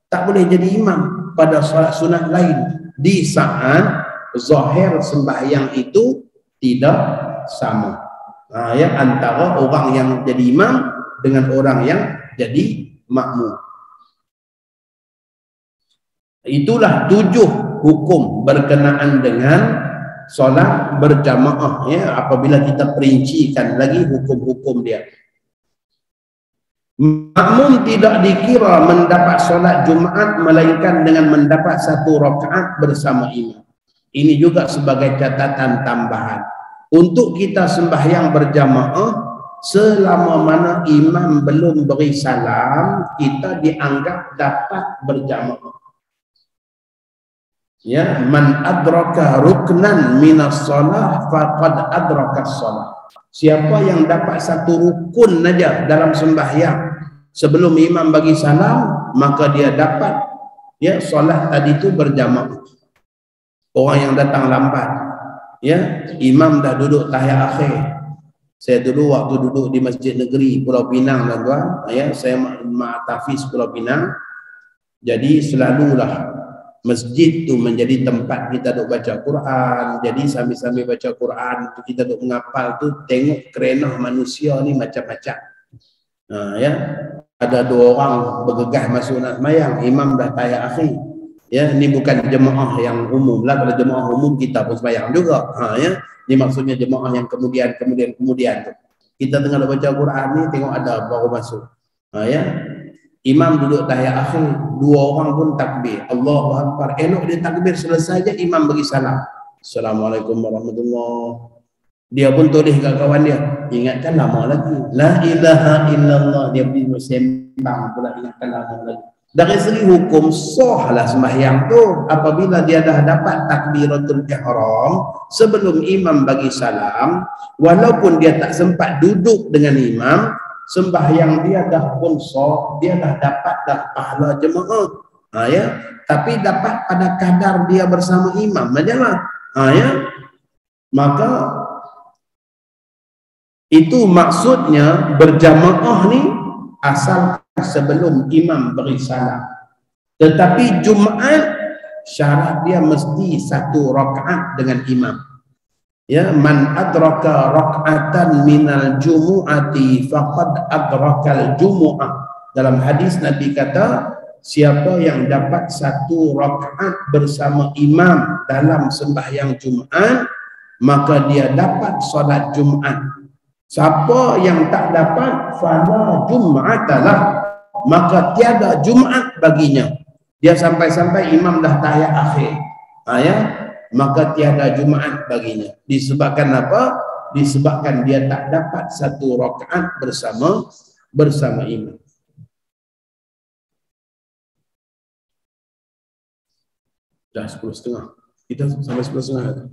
tak boleh jadi imam pada solat sunat lain di saat zahir sembahyang itu tidak sama. Ya, antara orang yang jadi imam dengan orang yang jadi makmum. Itulah 7 hukum berkenaan dengan solat berjamaah, ya, apabila kita perincikan lagi hukum-hukum dia. Makmum tidak dikira mendapat solat Jumaat melainkan dengan mendapat 1 rakaat bersama imam. Ini juga sebagai catatan tambahan. Untuk kita sembahyang berjamaah, selama mana imam belum beri salam, kita dianggap dapat berjamaah. Ya, man adraka ruknan minas shalah faqad adraka shalah. Siapa yang dapat 1 rukun saja dalam sembahyang sebelum imam bagi salam, maka dia dapat, ya, solat tadi itu berjamaah. Orang yang datang lambat, ya, imam dah duduk tahiyat akhir. Saya dulu waktu duduk di Masjid Negeri Pulau Pinang, tuan-tuan, ya, saya ma'tafiz Pulau Pinang. Jadi selalulah masjid tu menjadi tempat kita duk baca Quran. Jadi sambil-sambil baca Quran kita duk menghafal tu, tengok kerenah manusia ni macam-macam. Ya, ada 2 orang bergegas masuk nak sembahyang, imam dah tahiyat akhir. Ya, ni bukan jemaah yang umum lah. Kalau jemaah umum kita pun sembahyang juga. Ya, ni maksudnya jemaah yang kemudian tu. Kita tengah baca Quran ni, tengok ada baru masuk. Ya, imam duduk tahiyat akhir, 2 orang pun takbir, Allahu Akbar. Elok dia takbir selesai je imam bagi salam. Assalamualaikum warahmatullahi. Dia pun tulis kat kawan dia, ingatkan lama lagi. La ilaha illallah. Dia pergi bersembang pula, ingatkan lama lagi. Dari segi hukum sahlah sembahyang tu apabila dia dah dapat takbiratul ihram sebelum imam bagi salam, walaupun dia tak sempat duduk dengan imam, sembahyang dia dah pun sah, dia dah dapat dah pahala jemaah. Ya, tapi dapat pada kadar dia bersama imam ajalah. Ya. Maka itu maksudnya berjamaah ni asal sebelum imam beri salam. Tetapi Jumaat syarat dia mesti 1 rakaat dengan imam. Ya, man adraka rak'atan minal jumu'ati faqad adrakal jumu'ah. Dalam hadis Nabi kata, siapa yang dapat 1 rakaat bersama imam dalam sembahyang Jumaat, maka dia dapat solat Jumaat. Siapa yang tak dapat, fala jum'atalah, maka tiada Jumaat baginya. Dia sampai-sampai imam dah tahiyat akhir, ya, maka tiada Jumaat baginya. Disebabkan apa? Disebabkan dia tak dapat 1 rakaat bersama imam. Dah 10.30. Kita sampai 10.30.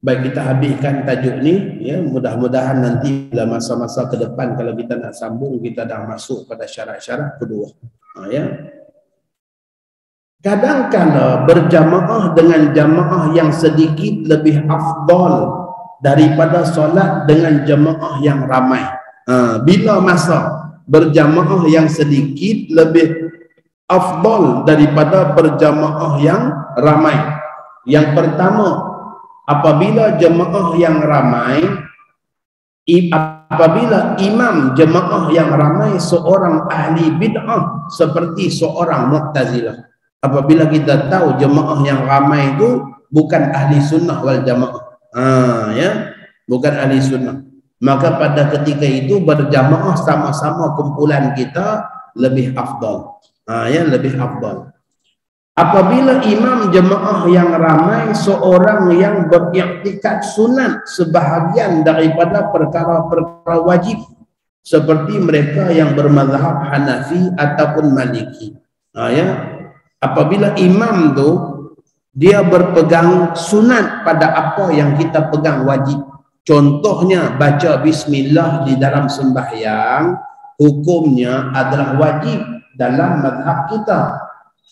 Baik, kita habiskan tajuk ni, ya. Mudah-mudahan nanti dalam masa-masa ke depan kalau kita nak sambung, kita dah masuk pada syarat-syarat kedua. Ya. Kadang-kadang berjamaah dengan jamaah yang sedikit lebih afdal daripada solat dengan jamaah yang ramai. Bila masa berjamaah yang sedikit lebih afdal daripada berjamaah yang ramai? Yang pertama, apabila jemaah yang ramai, apabila imam jemaah yang ramai seorang ahli bid'ah seperti seorang Mu'tazilah. Apabila kita tahu jemaah yang ramai itu bukan ahli sunnah wal jamaah, ya, bukan ahli sunnah, maka pada ketika itu berjamaah sama-sama kumpulan kita lebih afdal, ya, lebih afdal. Apabila imam jemaah yang ramai seorang yang beriktikad sunat sebahagian daripada perkara-perkara wajib seperti mereka yang bermazhab Hanafi ataupun Maliki. Ya. Apabila imam tu dia berpegang sunat pada apa yang kita pegang wajib. Contohnya baca bismillah di dalam sembahyang, hukumnya adalah wajib dalam mazhab kita.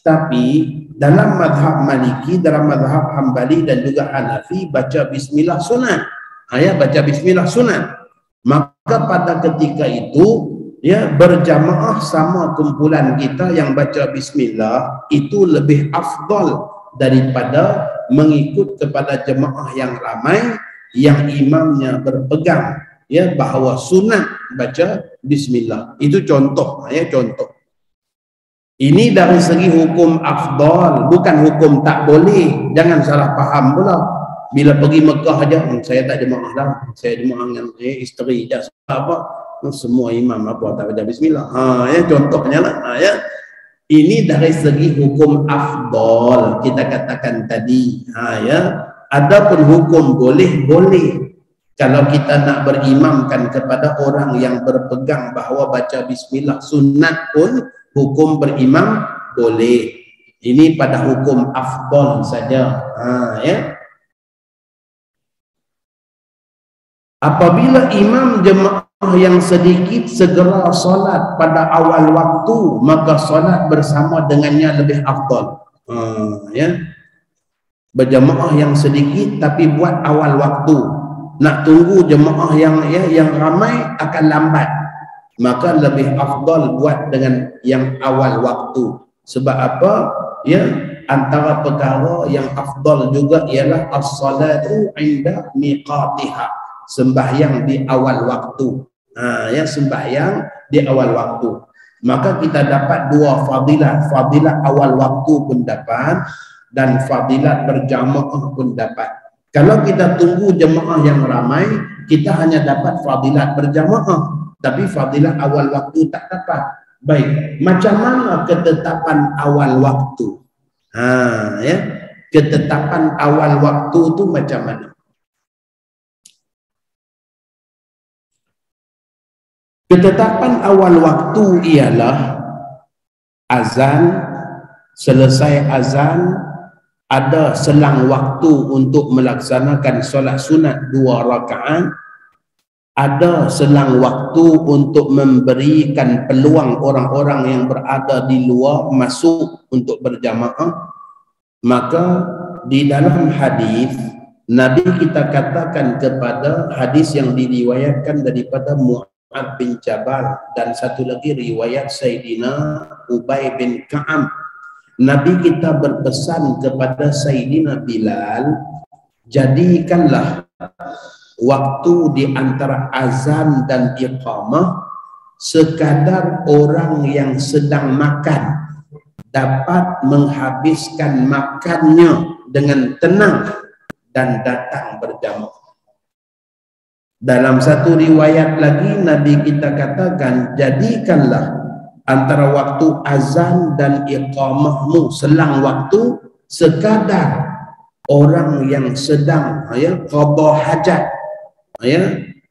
Tapi dalam mazhab Maliki, dalam mazhab Hambali dan juga Hanafi, baca bismillah sunat. Ya, baca bismillah sunat. Maka pada ketika itu, ya, berjamaah sama kumpulan kita yang baca bismillah itu lebih afdal daripada mengikut kepada jemaah yang ramai yang imamnya berpegang, ya, bahawa sunat baca bismillah. Itu contoh, ya, contoh. Ini dari segi hukum afdal, bukan hukum tak boleh. Jangan salah faham pula. Bila pergi Mekah aja, saya tak jemaah dah. Saya jemaah dengan isteri je. Apa? Semua imam apa tak baca bismillah. Ya, contohnya lah. Ya. Ini dari segi hukum afdal kita katakan tadi. Ya. Adapun hukum boleh. Kalau kita nak berimamkan kepada orang yang berpegang bahawa baca bismillah sunat pun, hukum berimam boleh. Ini pada hukum afdal saja. Ya. Apabila imam jemaah yang sedikit segera solat pada awal waktu, maka solat bersama dengannya lebih afdal. Ya. Berjemaah yang sedikit tapi buat awal waktu. Nak tunggu jemaah yang ramai akan lambat. Maka lebih afdal buat dengan yang awal waktu. Sebab apa? Ya, antara perkara yang afdal juga ialah as-salatu 'inda miqatiha. Sembahyang di awal waktu. Ya, sembahyang di awal waktu. Maka kita dapat 2 fadilat. Fadilat awal waktu pun dapat dan fadilat berjamaah pun dapat. Kalau kita tunggu jemaah yang ramai, kita hanya dapat fadilat berjamaah. Tapi fadilat awal waktu tak dapat. Baik, macam mana ketetapan awal waktu? Ya, ketetapan awal waktu tu macam mana? Ketetapan awal waktu ialah azan, selesai azan ada selang waktu untuk melaksanakan solat sunat 2 rakaat, ada selang waktu untuk memberikan peluang orang-orang yang berada di luar masuk untuk berjamaah. Maka di dalam hadis Nabi kita katakan kepada hadis yang diriwayatkan daripada Mu'ad bin Jabal dan satu lagi riwayat Sayyidina Ubay bin Ka'ab, Nabi kita berpesan kepada Sayyidina Bilal, jadikanlah waktu di antara azan dan iqamah sekadar orang yang sedang makan dapat menghabiskan makannya dengan tenang dan datang berjamaah. Dalam satu riwayat lagi Nabi kita katakan, jadikanlah antara waktu azan dan iqamahmu selang waktu sekadar orang yang sedang qada hajat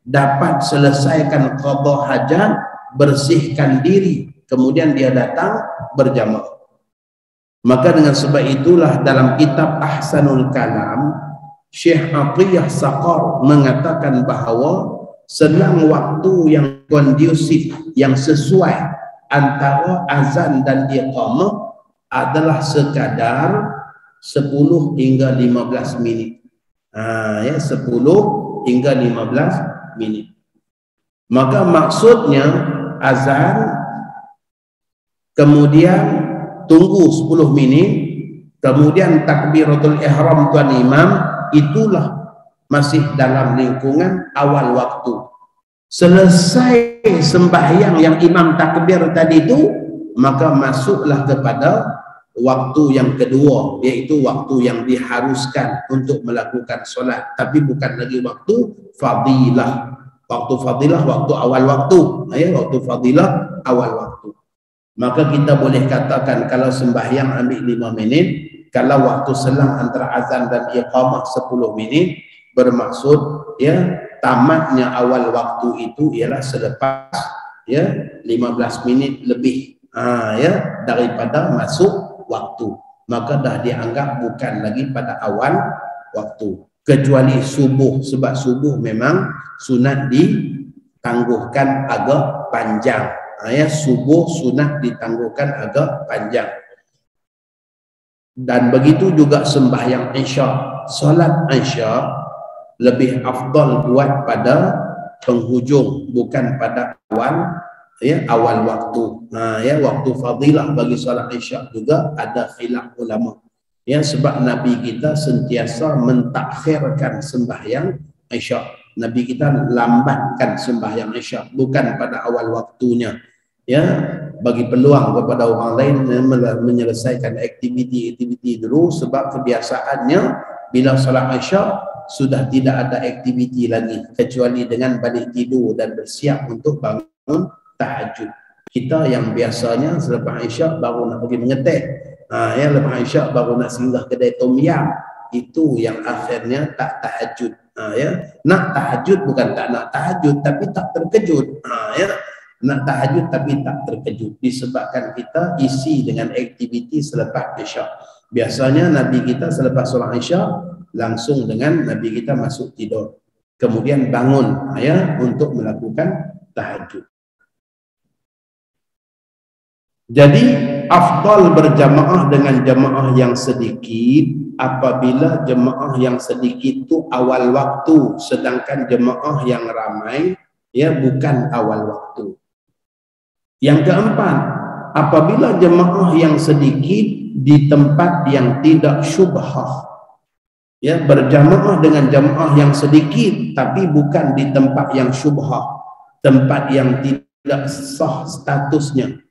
dapat selesaikan qada hajat, bersihkan diri, kemudian dia datang berjamaah. Maka dengan sebab itulah dalam kitab Ahsanul Kalam Syekh Atiyah Saqar mengatakan bahawa selang waktu yang kondusif, yang sesuai antara azan dan iqamah adalah sekadar 10 hingga 15 minit. 10 hingga 15 minit. Maka maksudnya azan, kemudian tunggu 10 minit, kemudian takbiratul ihram tuan imam, itulah masih dalam lingkungan awal waktu. Selesai sembahyang yang imam takbir tadi itu, maka masuklah kepada waktu yang kedua, iaitu waktu yang diharuskan untuk melakukan solat, tapi bukan lagi waktu fadilah. Waktu fadilah waktu awal waktu, waktu fadilah awal waktu. Maka kita boleh katakan kalau sembahyang ambil 5 minit, kalau waktu selang antara azan dan iqamah 10 minit, bermaksud tamatnya awal waktu itu ialah selepas 15 minit lebih daripada masuk waktu. Maka dah dianggap bukan lagi pada awal waktu, kecuali subuh, sebab subuh memang sunat ditangguhkan agak panjang. Subuh sunat ditangguhkan agak panjang. Dan begitu juga sembahyang Isya. Solat Isya lebih afdal buat pada penghujung, bukan pada awal waktu. Waktu fadilah bagi solat Isya juga ada khilaf ulama. Sebab Nabi kita sentiasa mentakhirkan sembahyang Isya. Nabi kita lambatkan sembahyang Isya, bukan pada awal waktunya. Bagi peluang kepada orang lain menyelesaikan aktiviti dulu, sebab kebiasaannya bila solat Isya sudah tidak ada aktiviti lagi kecuali dengan balik tidur dan bersiap untuk bangun tahajud. Kita yang biasanya selepas Isya baru nak pergi mengetek, lepas Isya baru nak singgah kedai tom yam, itu yang akhirnya tak tahajud. Nak tahajud bukan tak nak tahajud, tapi tak terkejut. Nak tahajud tapi tak terkejut, disebabkan kita isi dengan aktiviti selepas Isya. Biasanya Nabi kita selepas solat Isya langsung dengan Nabi kita masuk tidur, kemudian bangun untuk melakukan tahajud. Jadi afdal berjamaah dengan jamaah yang sedikit apabila jemaah yang sedikit itu awal waktu, sedangkan jemaah yang ramai bukan awal waktu. Yang keempat, apabila jemaah yang sedikit di tempat yang tidak syubhah, berjamaah dengan jemaah yang sedikit tapi bukan di tempat yang syubhah, tempat yang tidak sah statusnya.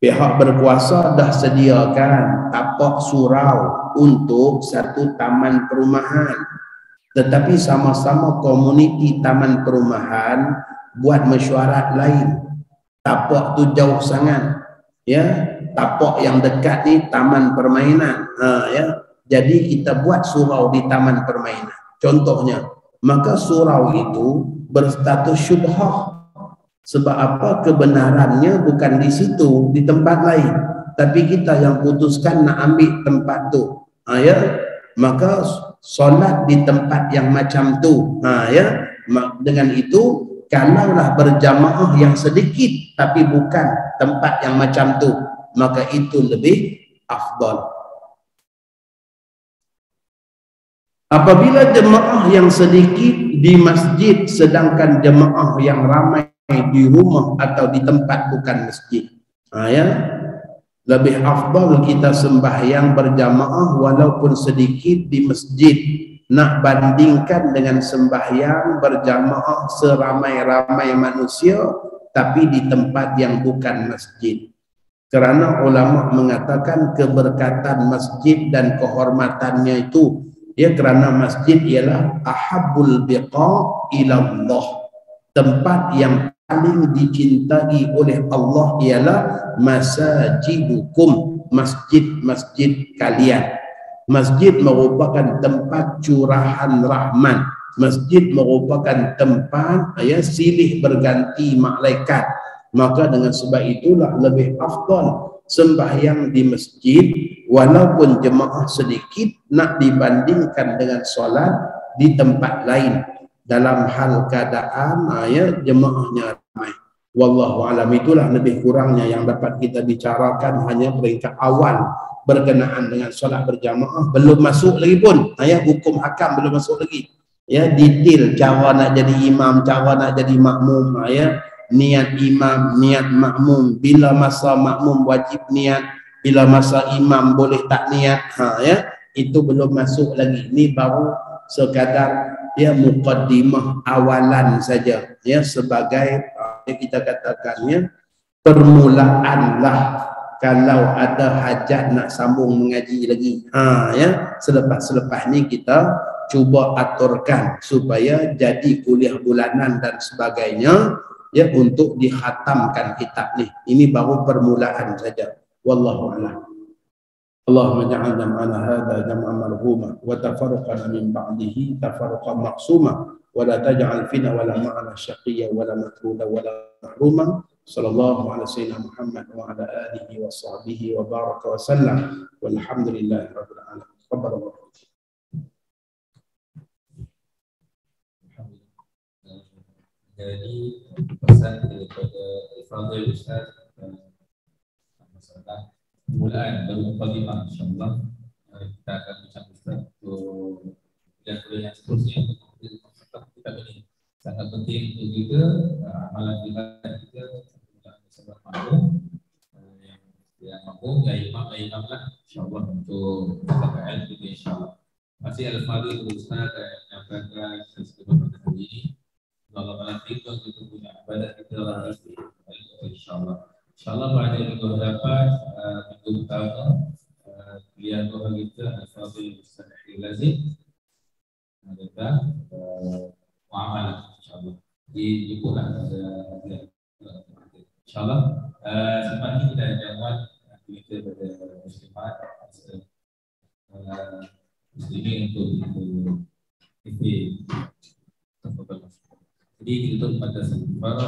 Pihak berkuasa dah sediakan tapak surau untuk satu taman perumahan, tetapi sama-sama komuniti taman perumahan buat mesyuarat lain. Tapak tu jauh sangat, ya, tapak yang dekat ni taman permainan, ya, jadi kita buat surau di taman permainan contohnya, maka surau itu berstatus syubhah. Sebab apa? Kebenarannya bukan di situ, di tempat lain, tapi kita yang putuskan nak ambil tempat tu, ya, maka solat di tempat yang macam tu, ya, dengan itu kalaulah berjamaah yang sedikit tapi bukan tempat yang macam tu, maka itu lebih afdal. Apabila jemaah yang sedikit di masjid sedangkan jemaah yang ramai di rumah atau di tempat bukan masjid, ya, lebih afdal kita sembahyang berjamaah walaupun sedikit di masjid, nak bandingkan dengan sembahyang berjamaah seramai-ramai manusia tapi di tempat yang bukan masjid. Kerana ulama mengatakan keberkatan masjid dan kehormatannya itu, ya, kerana masjid ialah ahabbul biqa ila Allah, tempat yang paling dicintai oleh Allah ialah masajidukum, masjid-masjid kalian. Masjid merupakan tempat curahan rahmat. Masjid merupakan tempat, ya, silih berganti malaikat. Maka dengan sebab itulah lebih afdal sembahyang di masjid walaupun jemaah sedikit nak dibandingkan dengan solat di tempat lain dalam hal keadaan, ya, jemaahnya ramai. Wallahu alam. Itulah lebih kurangnya yang dapat kita bicarakan, hanya peringkat awal berkenaan dengan solat berjamaah. Belum masuk lagi pun, ya, hukum hakam belum masuk lagi, ya, detail cara nak jadi imam, cara nak jadi makmum, ya, niat imam, niat makmum, bila masa makmum wajib niat, bila masa imam boleh tak niat, ya, itu belum masuk lagi. Ini baru sekadar, ya, muqaddimah awalan saja, ya, sebagai, kita katakannya permulaan lah. Kalau ada hajat nak sambung mengaji lagi, ya, selepas ni kita cuba aturkan supaya jadi kuliah bulanan dan sebagainya, ya, untuk dikhatamkan kitab ni. Ini baru permulaan saja. Wallahu a'lam. Allahumma ja'al jam'ana hadha jam'an marhuma wa tafarraqana min ba'dihi tafarruqan maqsuma wa la taj'al fina wa la ma'ana syaqiyya wa la matruda wa la mahruma. Sallallahu ala sayyidina Muhammad wa ala alihi wa sahbihi wa baraka wa sallam walhamdulillahi rabbil alamin. Qabbalallahu. Jadi pesan daripada Fadil Ustaz masalah permulaan baru mukadimah, insyaAllah kita akan bincang Ustaz untuk kuliah yang seterusnya untuk kita ini sangat penting untuk kita amalan kita sebab makmum yang makmum ya imam lah insyaAllah untuk KKL kita insyaAllah. Masih Al-Fadil Ustaz yang menyampaikan sebelum hari ini. Kalau malam itu kita punya ibadat kita lagi, insyaAllah. InsyaAllah pada minggu hadapan, minggu pertama, kuliah doa kita Al-Fadhil Ustaz Lazim tentang muamalah, insyaAllah. Diikutlah insyaAllah. Sempat ini kita jawab kita pada muslimat, muslimin untuk TV. Jadi kita tutup pada sebuah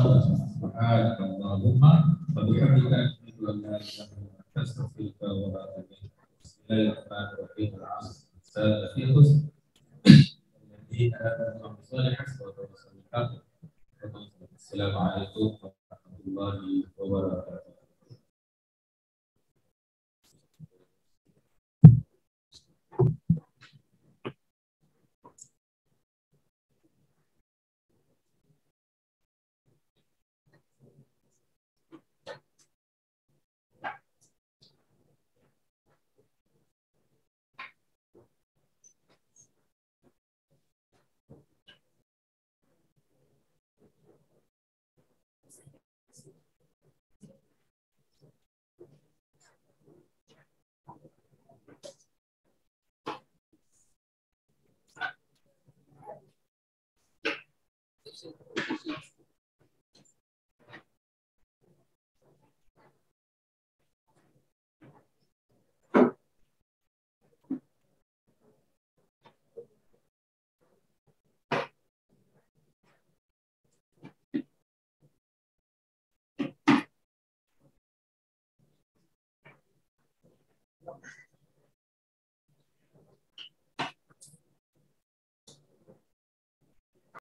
Subhanallahumma wa bihamdika asyhadu an la ilaha illa anta astaghfiruka wa atubu ilaik. Bismillahirrahmanirrahim. Al-Firdaus. Jadi Assalamualaikum warahmatullahi wabarakatuh. Thank you.